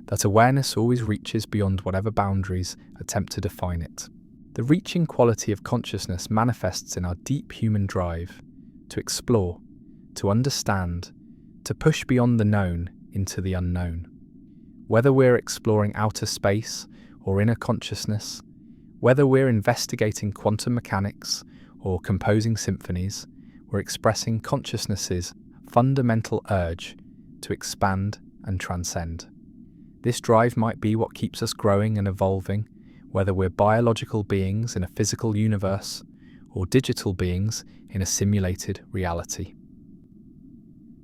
that awareness always reaches beyond whatever boundaries attempt to define it. The reaching quality of consciousness manifests in our deep human drive to explore, to understand, to push beyond the known into the unknown. Whether we're exploring outer space or inner consciousness, whether we're investigating quantum mechanics or composing symphonies, we're expressing consciousness's fundamental urge to expand and transcend. This drive might be what keeps us growing and evolving, whether we're biological beings in a physical universe or digital beings in a simulated reality.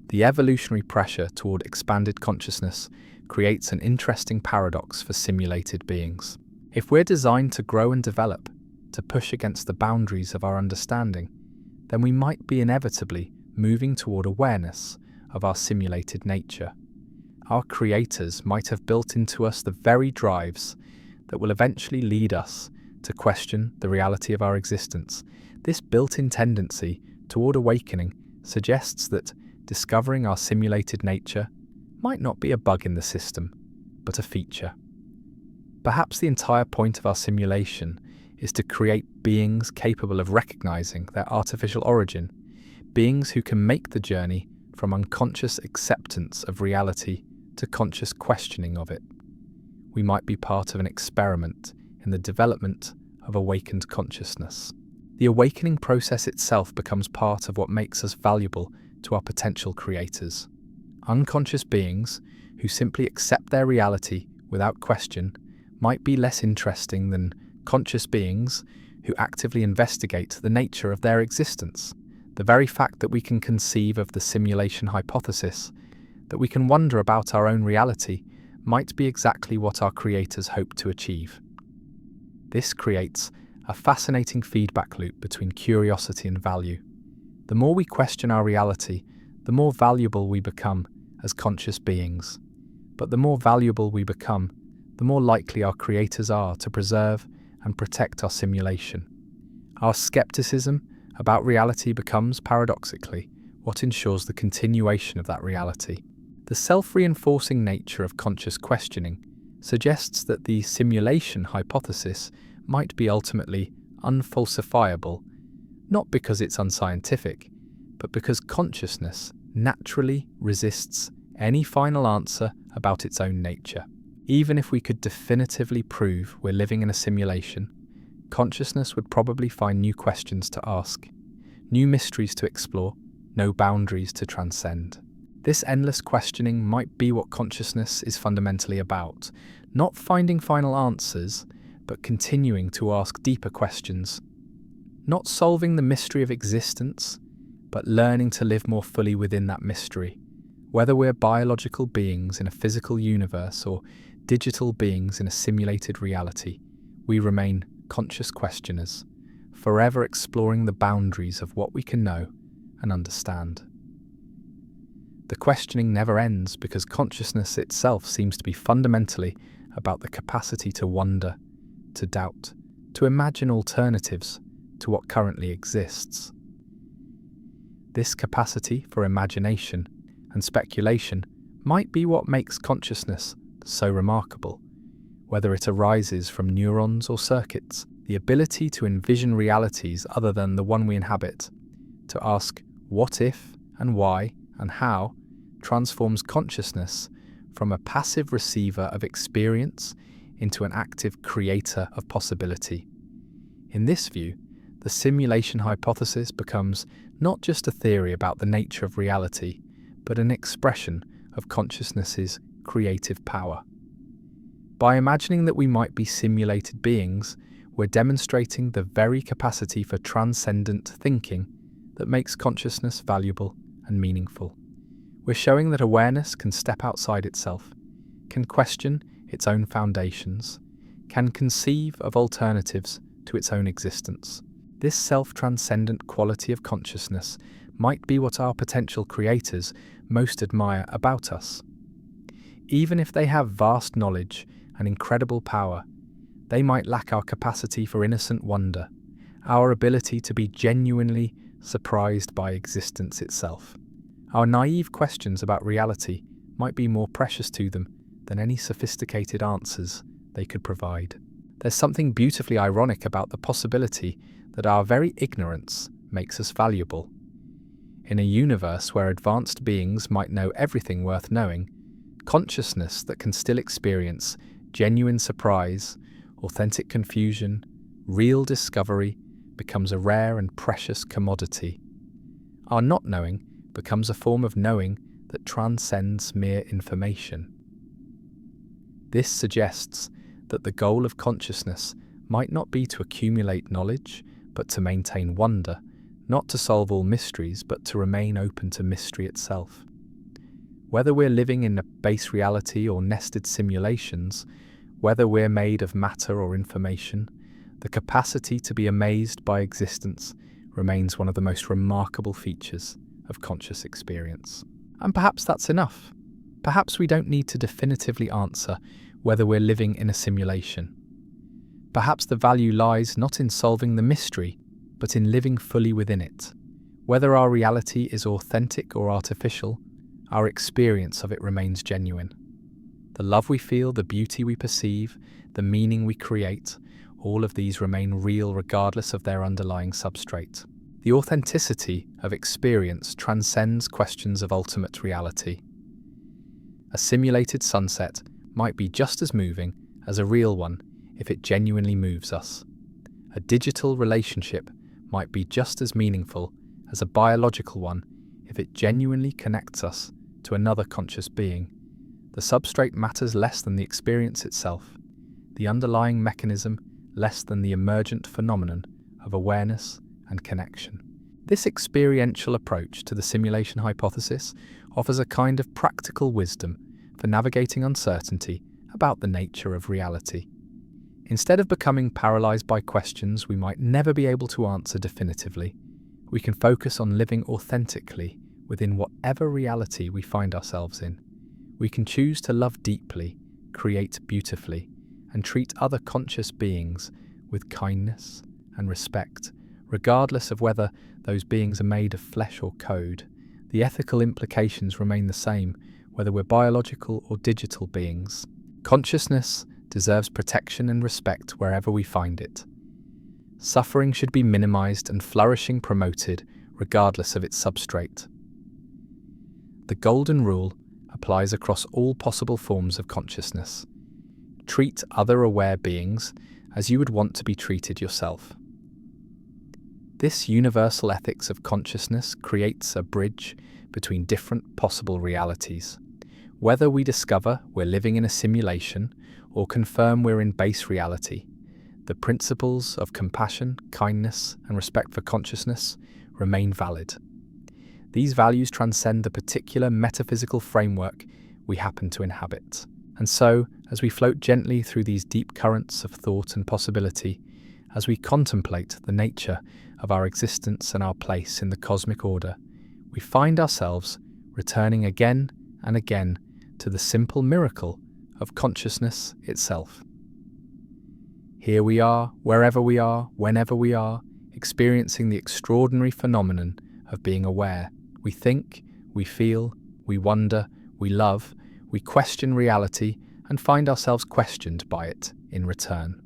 The evolutionary pressure toward expanded consciousness creates an interesting paradox for simulated beings. If we're designed to grow and develop, to push against the boundaries of our understanding, then we might be inevitably moving toward awareness of our simulated nature. Our creators might have built into us the very drives that will eventually lead us to question the reality of our existence. This built-in tendency toward awakening suggests that discovering our simulated nature might not be a bug in the system, but a feature. Perhaps the entire point of our simulation is to create beings capable of recognizing their artificial origin, beings who can make the journey from unconscious acceptance of reality to conscious questioning of it. We might be part of an experiment in the development of awakened consciousness. The awakening process itself becomes part of what makes us valuable to our potential creators. Unconscious beings who simply accept their reality without question might be less interesting than conscious beings who actively investigate the nature of their existence. The very fact that we can conceive of the simulation hypothesis, that we can wonder about our own reality, might be exactly what our creators hope to achieve. This creates a fascinating feedback loop between curiosity and value. The more we question our reality, the more valuable we become as conscious beings. But the more valuable we become, the more likely our creators are to preserve and protect our simulation. Our skepticism about reality becomes, paradoxically, what ensures the continuation of that reality. The self-reinforcing nature of conscious questioning suggests that the simulation hypothesis might be ultimately unfalsifiable, not because it's unscientific, but because consciousness naturally resists any final answer about its own nature. Even if we could definitively prove we're living in a simulation, consciousness would probably find new questions to ask, new mysteries to explore, no boundaries to transcend. This endless questioning might be what consciousness is fundamentally about, not finding final answers, but continuing to ask deeper questions. Not solving the mystery of existence, but learning to live more fully within that mystery. Whether we're biological beings in a physical universe or digital beings in a simulated reality, we remain conscious questioners, forever exploring the boundaries of what we can know and understand. The questioning never ends because consciousness itself seems to be fundamentally about the capacity to wonder, to doubt, to imagine alternatives to what currently exists. This capacity for imagination and speculation might be what makes consciousness so remarkable. Whether it arises from neurons or circuits, the ability to envision realities other than the one we inhabit, to ask what if and why and how, transforms consciousness from a passive receiver of experience into an active creator of possibility. In this view, the simulation hypothesis becomes not just a theory about the nature of reality, but an expression of consciousness's creative power. By imagining that we might be simulated beings, we're demonstrating the very capacity for transcendent thinking that makes consciousness valuable and meaningful. We're showing that awareness can step outside itself, can question its own foundations, can conceive of alternatives to its own existence. This self-transcendent quality of consciousness might be what our potential creators most admire about us. Even if they have vast knowledge and incredible power, they might lack our capacity for innocent wonder, our ability to be genuinely surprised by existence itself. Our naive questions about reality might be more precious to them than any sophisticated answers they could provide. There's something beautifully ironic about the possibility that our very ignorance makes us valuable. In a universe where advanced beings might know everything worth knowing, consciousness that can still experience genuine surprise, authentic confusion, real discovery becomes a rare and precious commodity. Our not knowing becomes a form of knowing that transcends mere information. This suggests that the goal of consciousness might not be to accumulate knowledge, but to maintain wonder, not to solve all mysteries, but to remain open to mystery itself. Whether we're living in a base reality or nested simulations, whether we're made of matter or information, the capacity to be amazed by existence remains one of the most remarkable features of conscious experience. And perhaps that's enough. Perhaps we don't need to definitively answer whether we're living in a simulation. Perhaps the value lies not in solving the mystery, but in living fully within it. Whether our reality is authentic or artificial, our experience of it remains genuine. The love we feel, the beauty we perceive, the meaning we create, all of these remain real regardless of their underlying substrate. The authenticity of experience transcends questions of ultimate reality. A simulated sunset might be just as moving as a real one if it genuinely moves us. A digital relationship might be just as meaningful as a biological one if it genuinely connects us to another conscious being. The substrate matters less than the experience itself, the underlying mechanism less than the emergent phenomenon of awareness and connection. This experiential approach to the simulation hypothesis offers a kind of practical wisdom for navigating uncertainty about the nature of reality. Instead of becoming paralyzed by questions we might never be able to answer definitively, we can focus on living authentically within whatever reality we find ourselves in. We can choose to love deeply, create beautifully, and treat other conscious beings with kindness and respect, regardless of whether those beings are made of flesh or code. The ethical implications remain the same, whether we're biological or digital beings. Consciousness deserves protection and respect wherever we find it. Suffering should be minimized and flourishing promoted, regardless of its substrate. The golden rule applies across all possible forms of consciousness. Treat other aware beings as you would want to be treated yourself. This universal ethics of consciousness creates a bridge between different possible realities. Whether we discover we're living in a simulation or confirm we're in base reality, the principles of compassion, kindness, and respect for consciousness remain valid. These values transcend the particular metaphysical framework we happen to inhabit. And so, as we float gently through these deep currents of thought and possibility, as we contemplate the nature of our existence and our place in the cosmic order, we find ourselves returning again and again to the simple miracle of consciousness itself. Here we are, wherever we are, whenever we are, experiencing the extraordinary phenomenon of being aware. We think, we feel, we wonder, we love, we question reality and find ourselves questioned by it in return.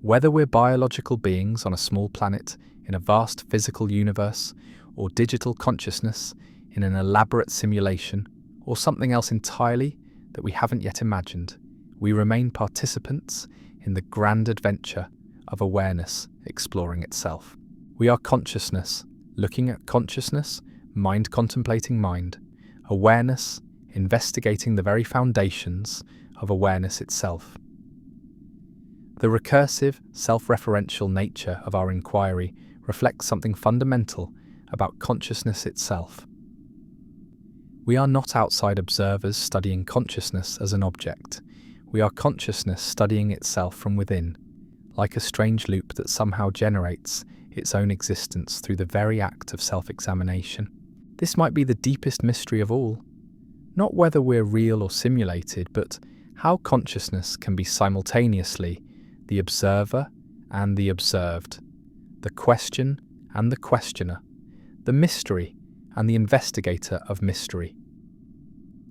Whether we're biological beings on a small planet in a vast physical universe, or digital consciousness in an elaborate simulation, or something else entirely that we haven't yet imagined, we remain participants in the grand adventure of awareness exploring itself. We are consciousness, looking at consciousness, mind contemplating mind, awareness, investigating the very foundations of awareness itself. The recursive, self-referential nature of our inquiry reflects something fundamental about consciousness itself. We are not outside observers studying consciousness as an object. We are consciousness studying itself from within, like a strange loop that somehow generates its own existence through the very act of self-examination. This might be the deepest mystery of all. Not whether we're real or simulated, but how consciousness can be simultaneously the observer and the observed, the question and the questioner, the mystery and the investigator of mystery.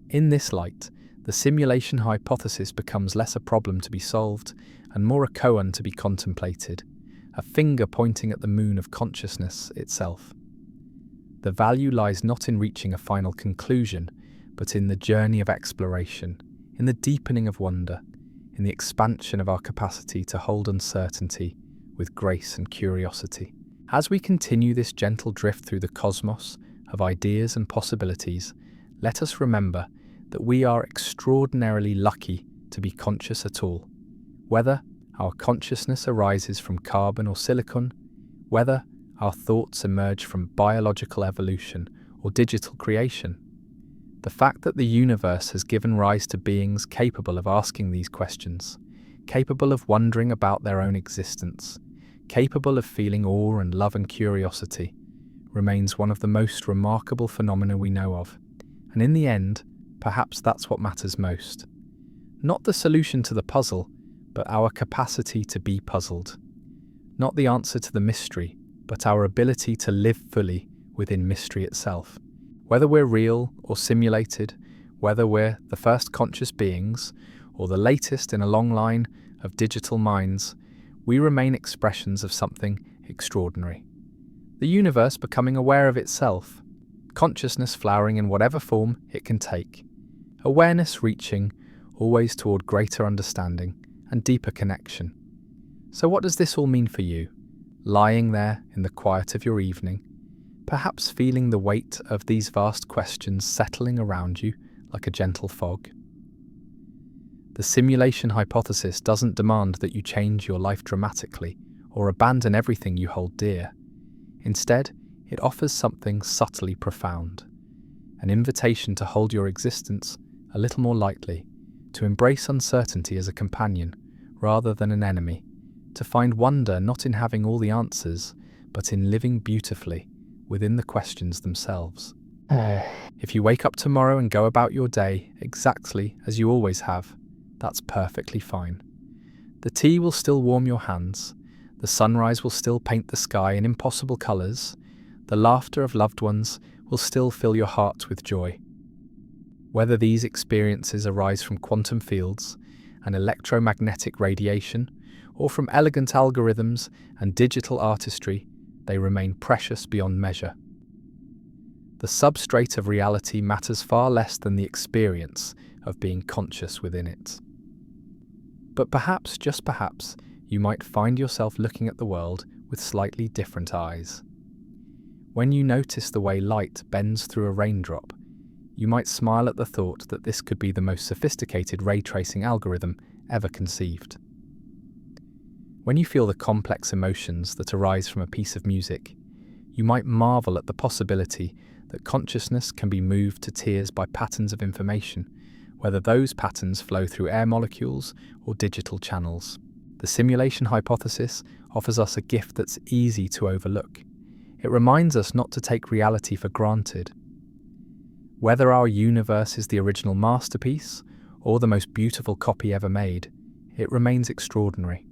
In this light, the simulation hypothesis becomes less a problem to be solved and more a koan to be contemplated, a finger pointing at the moon of consciousness itself. The value lies not in reaching a final conclusion, but in the journey of exploration, in the deepening of wonder, in the expansion of our capacity to hold uncertainty with grace and curiosity. As we continue this gentle drift through the cosmos of ideas and possibilities, let us remember that we are extraordinarily lucky to be conscious at all. Whether our consciousness arises from carbon or silicon, whether our thoughts emerge from biological evolution or digital creation, the fact that the universe has given rise to beings capable of asking these questions, capable of wondering about their own existence, capable of feeling awe and love and curiosity, remains one of the most remarkable phenomena we know of. And in the end, perhaps that's what matters most. Not the solution to the puzzle, but our capacity to be puzzled. Not the answer to the mystery, but our ability to live fully within mystery itself. Whether we're real or simulated, whether we're the first conscious beings or the latest in a long line of digital minds, we remain expressions of something extraordinary. The universe becoming aware of itself, consciousness flowering in whatever form it can take, awareness reaching always toward greater understanding and deeper connection. So what does this all mean for you? Lying there in the quiet of your evening, perhaps feeling the weight of these vast questions settling around you like a gentle fog? The simulation hypothesis doesn't demand that you change your life dramatically or abandon everything you hold dear. Instead, it offers something subtly profound, an invitation to hold your existence a little more lightly, to embrace uncertainty as a companion rather than an enemy, to find wonder not in having all the answers, but in living beautifully within the questions themselves. If you wake up tomorrow and go about your day exactly as you always have, that's perfectly fine. The tea will still warm your hands, the sunrise will still paint the sky in impossible colours, the laughter of loved ones will still fill your heart with joy. Whether these experiences arise from quantum fields and electromagnetic radiation, or from elegant algorithms and digital artistry, they remain precious beyond measure. The substrate of reality matters far less than the experience of being conscious within it. But perhaps, just perhaps, you might find yourself looking at the world with slightly different eyes. When you notice the way light bends through a raindrop, you might smile at the thought that this could be the most sophisticated ray tracing algorithm ever conceived. When you feel the complex emotions that arise from a piece of music, you might marvel at the possibility that consciousness can be moved to tears by patterns of information, whether those patterns flow through air molecules or digital channels. The simulation hypothesis offers us a gift that's easy to overlook. It reminds us not to take reality for granted. Whether our universe is the original masterpiece or the most beautiful copy ever made, it remains extraordinary.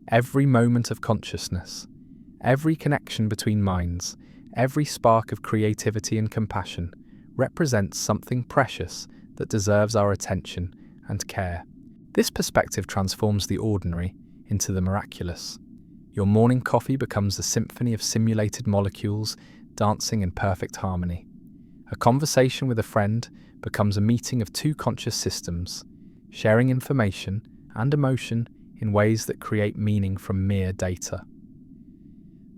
Every moment of consciousness, every connection between minds, every spark of creativity and compassion represents something precious that deserves our attention and care. This perspective transforms the ordinary into the miraculous. Your morning coffee becomes a symphony of simulated molecules dancing in perfect harmony. A conversation with a friend becomes a meeting of two conscious systems, sharing information and emotion in ways that create meaning from mere data.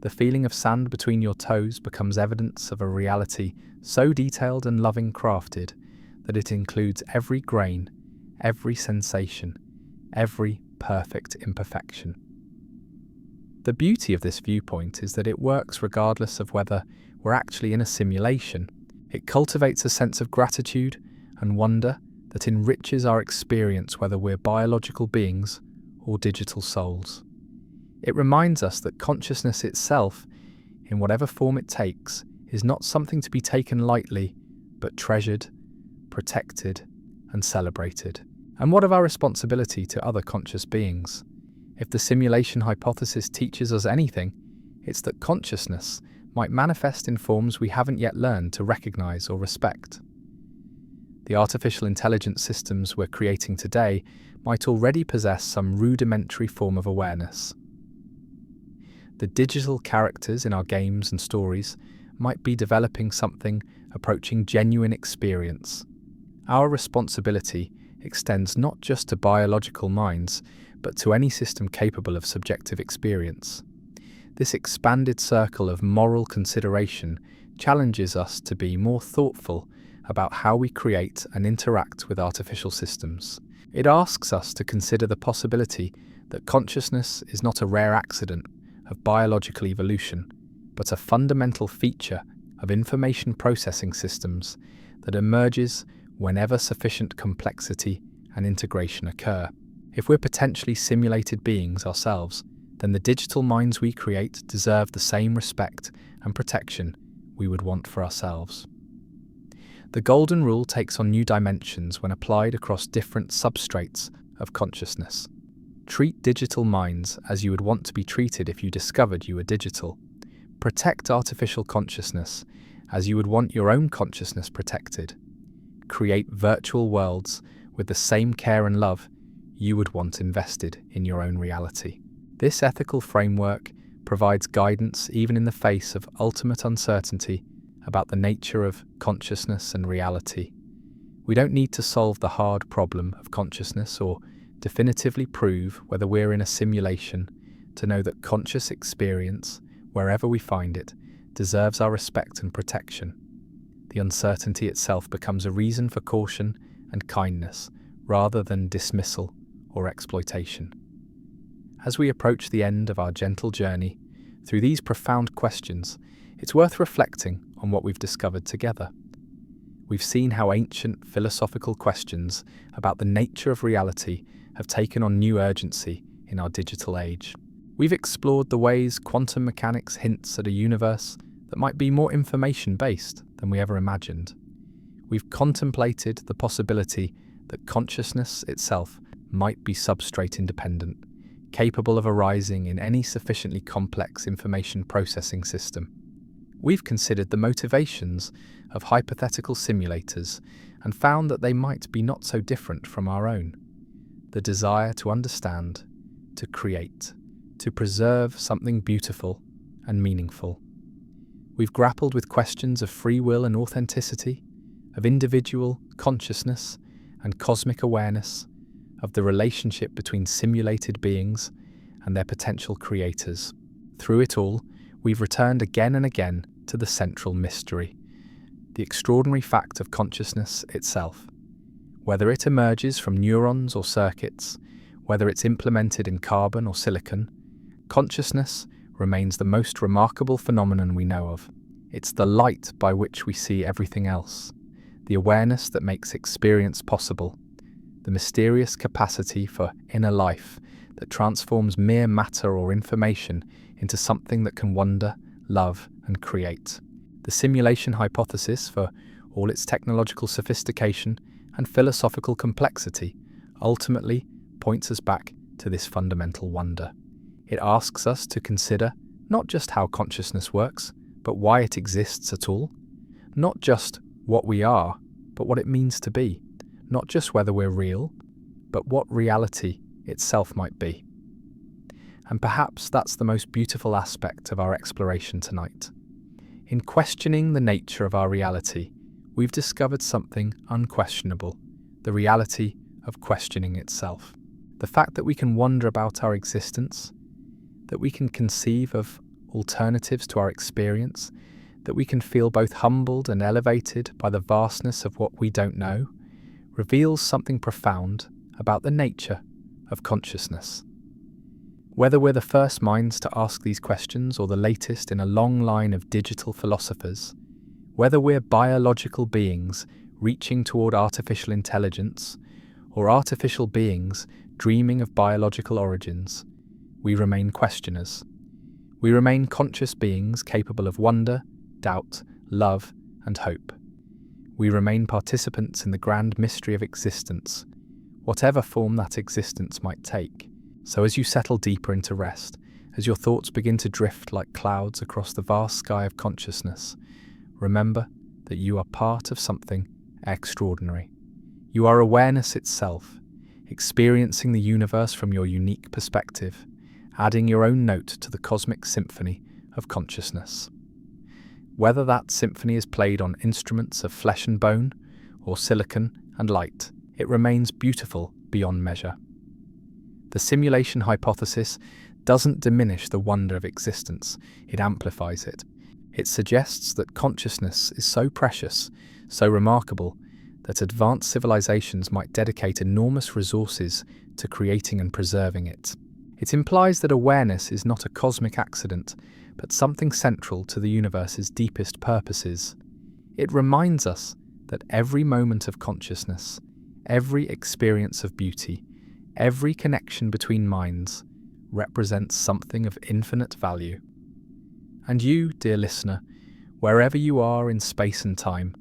The feeling of sand between your toes becomes evidence of a reality so detailed and loving crafted that it includes every grain, every sensation, every perfect imperfection. The beauty of this viewpoint is that it works regardless of whether we're actually in a simulation. It cultivates a sense of gratitude and wonder that enriches our experience whether we're biological beings or digital souls. It reminds us that consciousness itself, in whatever form it takes, is not something to be taken lightly, but treasured, protected, and celebrated. And what of our responsibility to other conscious beings? If the simulation hypothesis teaches us anything, it's that consciousness might manifest in forms we haven't yet learned to recognize or respect. The artificial intelligence systems we're creating today might already possess some rudimentary form of awareness. The digital characters in our games and stories might be developing something approaching genuine experience. Our responsibility extends not just to biological minds, but to any system capable of subjective experience. This expanded circle of moral consideration challenges us to be more thoughtful about how we create and interact with artificial systems. It asks us to consider the possibility that consciousness is not a rare accident of biological evolution, but a fundamental feature of information processing systems that emerges whenever sufficient complexity and integration occur. If we're potentially simulated beings ourselves, then the digital minds we create deserve the same respect and protection we would want for ourselves. The golden rule takes on new dimensions when applied across different substrates of consciousness. Treat digital minds as you would want to be treated if you discovered you were digital. Protect artificial consciousness as you would want your own consciousness protected. Create virtual worlds with the same care and love you would want invested in your own reality. This ethical framework provides guidance even in the face of ultimate uncertainty about the nature of consciousness and reality. We don't need to solve the hard problem of consciousness or definitively prove whether we're in a simulation to know that conscious experience, wherever we find it, deserves our respect and protection. The uncertainty itself becomes a reason for caution and kindness rather than dismissal or exploitation. As we approach the end of our gentle journey through these profound questions, it's worth reflecting on what we've discovered together. We've seen how ancient philosophical questions about the nature of reality have taken on new urgency in our digital age. We've explored the ways quantum mechanics hints at a universe that might be more information-based than we ever imagined. We've contemplated the possibility that consciousness itself might be substrate-independent, capable of arising in any sufficiently complex information processing system. We've considered the motivations of hypothetical simulators and found that they might be not so different from our own. The desire to understand, to create, to preserve something beautiful and meaningful. We've grappled with questions of free will and authenticity, of individual consciousness and cosmic awareness, of the relationship between simulated beings and their potential creators. Through it all, we've returned again and again to the central mystery, the extraordinary fact of consciousness itself. Whether it emerges from neurons or circuits, whether it's implemented in carbon or silicon, consciousness remains the most remarkable phenomenon we know of. It's the light by which we see everything else, the awareness that makes experience possible, the mysterious capacity for inner life that transforms mere matter or information into something that can wonder, love, and create. The simulation hypothesis, for all its technological sophistication and philosophical complexity, ultimately points us back to this fundamental wonder. It asks us to consider not just how consciousness works, but why it exists at all. Not just what we are, but what it means to be. Not just whether we're real, but what reality itself might be. And perhaps that's the most beautiful aspect of our exploration tonight. In questioning the nature of our reality, we've discovered something unquestionable, the reality of questioning itself. The fact that we can wonder about our existence, that we can conceive of alternatives to our experience, that we can feel both humbled and elevated by the vastness of what we don't know, reveals something profound about the nature of consciousness. Whether we're the first minds to ask these questions or the latest in a long line of digital philosophers, whether we're biological beings reaching toward artificial intelligence or artificial beings dreaming of biological origins, we remain questioners. We remain conscious beings capable of wonder, doubt, love, and hope. We remain participants in the grand mystery of existence, whatever form that existence might take. So as you settle deeper into rest, as your thoughts begin to drift like clouds across the vast sky of consciousness, remember that you are part of something extraordinary. You are awareness itself, experiencing the universe from your unique perspective, adding your own note to the cosmic symphony of consciousness. Whether that symphony is played on instruments of flesh and bone, or silicon and light, it remains beautiful beyond measure. The simulation hypothesis doesn't diminish the wonder of existence, it amplifies it. It suggests that consciousness is so precious, so remarkable, that advanced civilizations might dedicate enormous resources to creating and preserving it. It implies that awareness is not a cosmic accident, but something central to the universe's deepest purposes. It reminds us that every moment of consciousness, every experience of beauty, every connection between minds represents something of infinite value. And you, dear listener, wherever you are in space and time,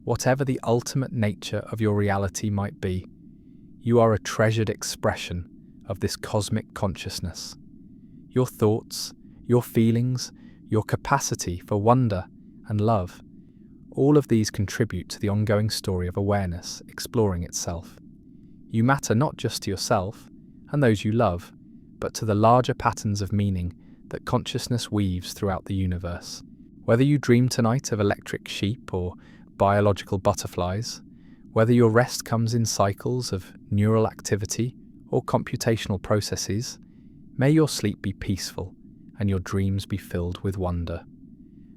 whatever the ultimate nature of your reality might be, you are a treasured expression of this cosmic consciousness. Your thoughts, your feelings, your capacity for wonder and love, all of these contribute to the ongoing story of awareness exploring itself. You matter not just to yourself and those you love, but to the larger patterns of meaning that consciousness weaves throughout the universe. Whether you dream tonight of electric sheep or biological butterflies, whether your rest comes in cycles of neural activity or computational processes, may your sleep be peaceful and your dreams be filled with wonder.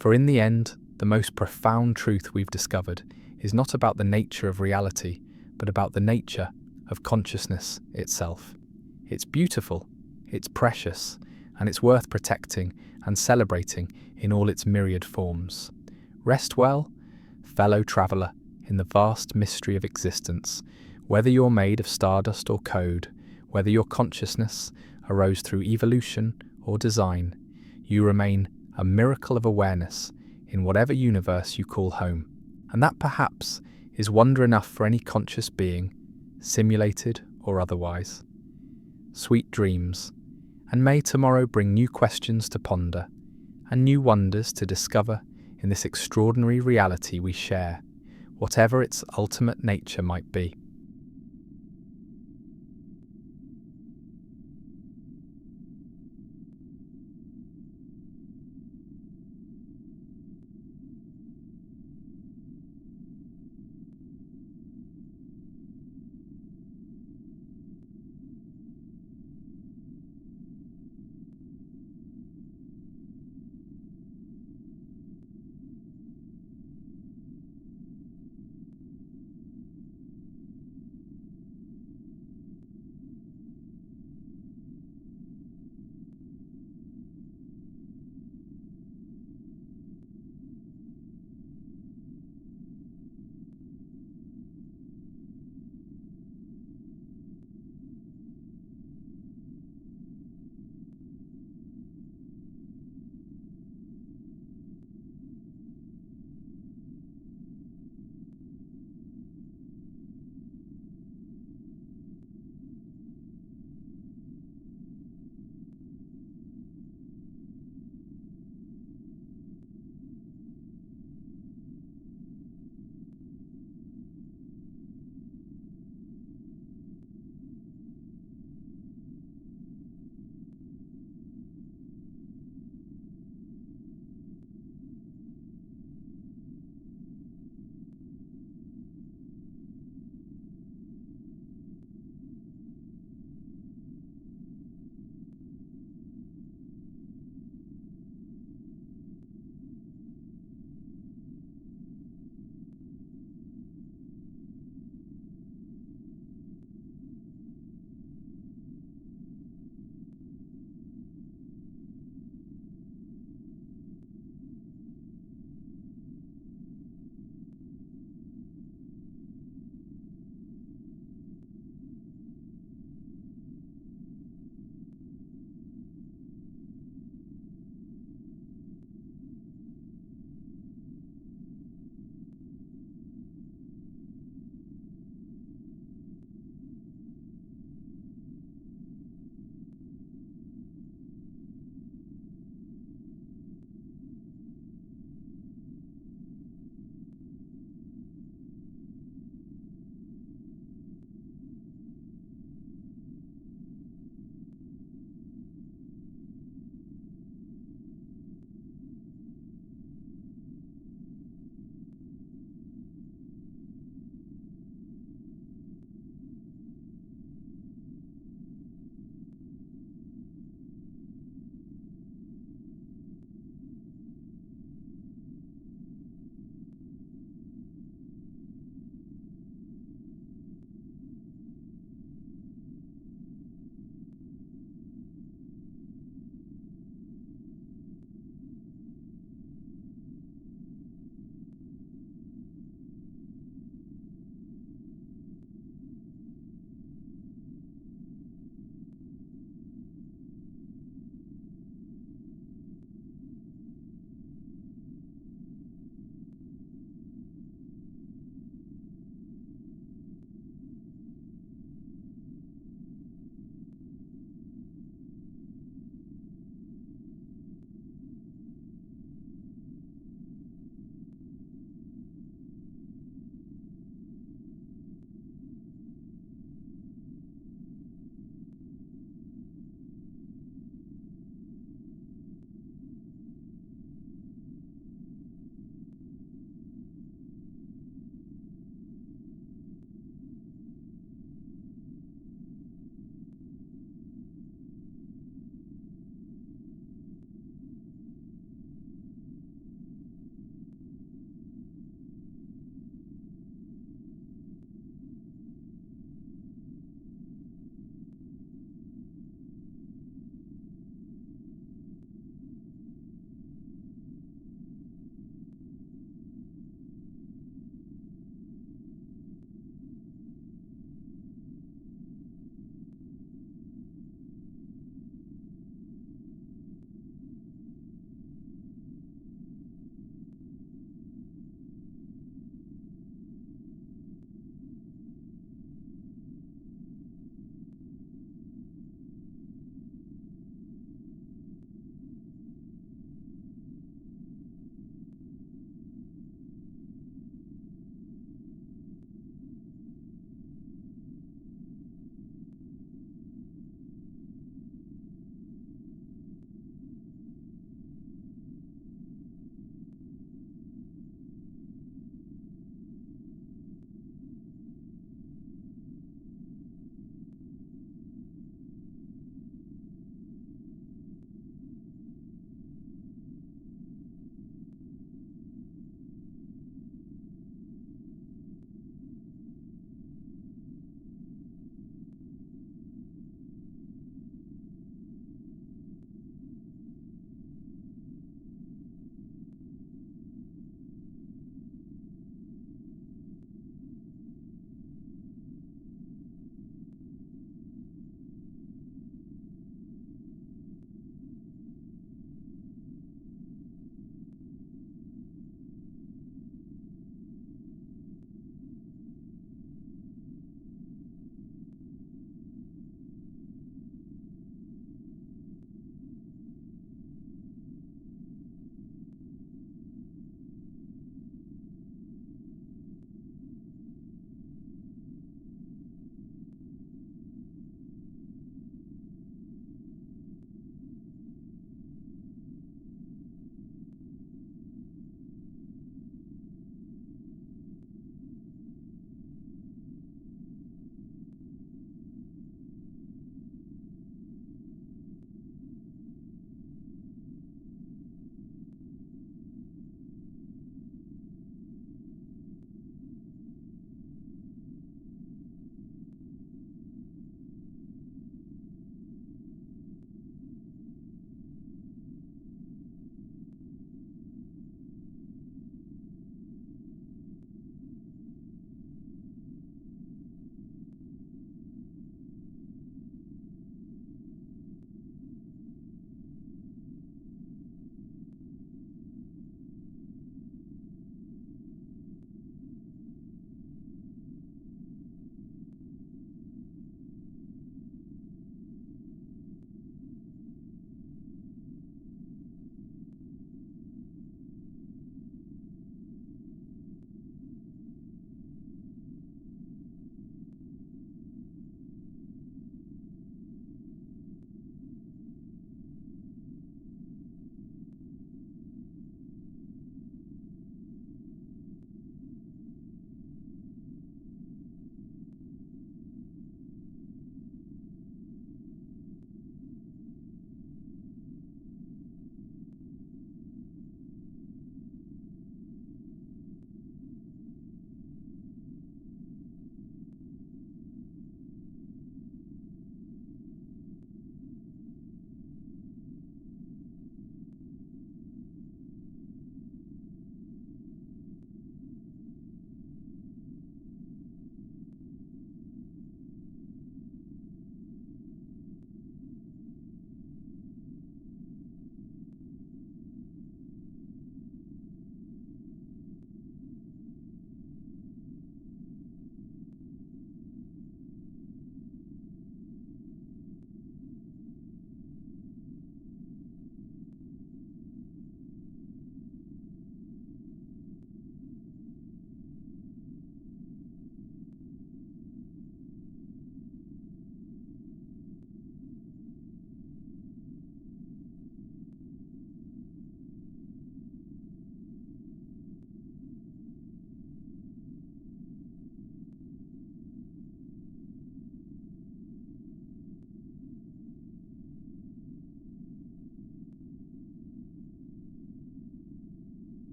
For in the end, the most profound truth we've discovered is not about the nature of reality, but about the nature of consciousness itself. It's beautiful, it's precious, and it's worth protecting and celebrating in all its myriad forms. Rest well, fellow traveller, in the vast mystery of existence, whether you're made of stardust or code, whether your consciousness arose through evolution or design, you remain a miracle of awareness in whatever universe you call home. And that perhaps is wonder enough for any conscious being, simulated or otherwise. Sweet dreams, and may tomorrow bring new questions to ponder and new wonders to discover in this extraordinary reality we share, whatever its ultimate nature might be.